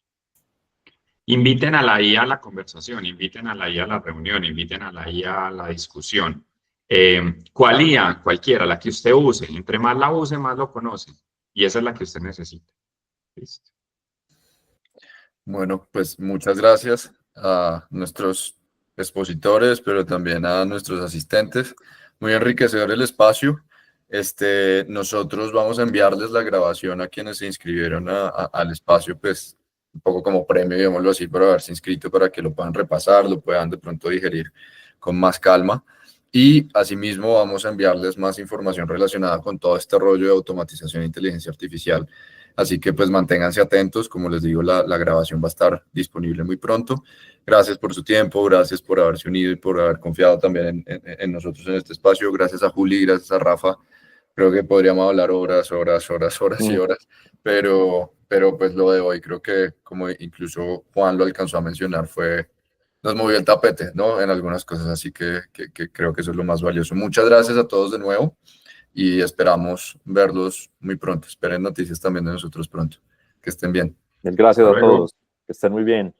Inviten a la IA a la conversación, inviten a la IA a la reunión, inviten a la IA a la discusión. ¿Cuál IA? Cualquiera, la que usted use. Entre más la use, más lo conoce. Y esa es la que usted necesita. Listo. Bueno, pues muchas gracias a nuestros expositores, pero también a nuestros asistentes. Muy enriquecedor el espacio. Nosotros vamos a enviarles la grabación a quienes se inscribieron al espacio, pues un poco como premio, digámoslo así, por haberse inscrito para que lo puedan repasar, lo puedan de pronto digerir con más calma. Y asimismo vamos a enviarles más información relacionada con todo este rollo de automatización e inteligencia artificial. Así que pues manténganse atentos, como les digo, la grabación va a estar disponible muy pronto. Gracias por su tiempo, gracias por haberse unido y por haber confiado también en nosotros en este espacio. Gracias a Juli, gracias a Rafa. Creo que podríamos hablar horas y horas, pero pues lo de hoy creo que, como incluso Juan lo alcanzó a mencionar, nos movió el tapete, ¿no? En algunas cosas, así que creo que eso es lo más valioso. Muchas gracias a todos de nuevo y esperamos verlos muy pronto. Esperen noticias también de nosotros pronto. Que estén bien. Gracias Hasta a luego. todos, que estén muy bien.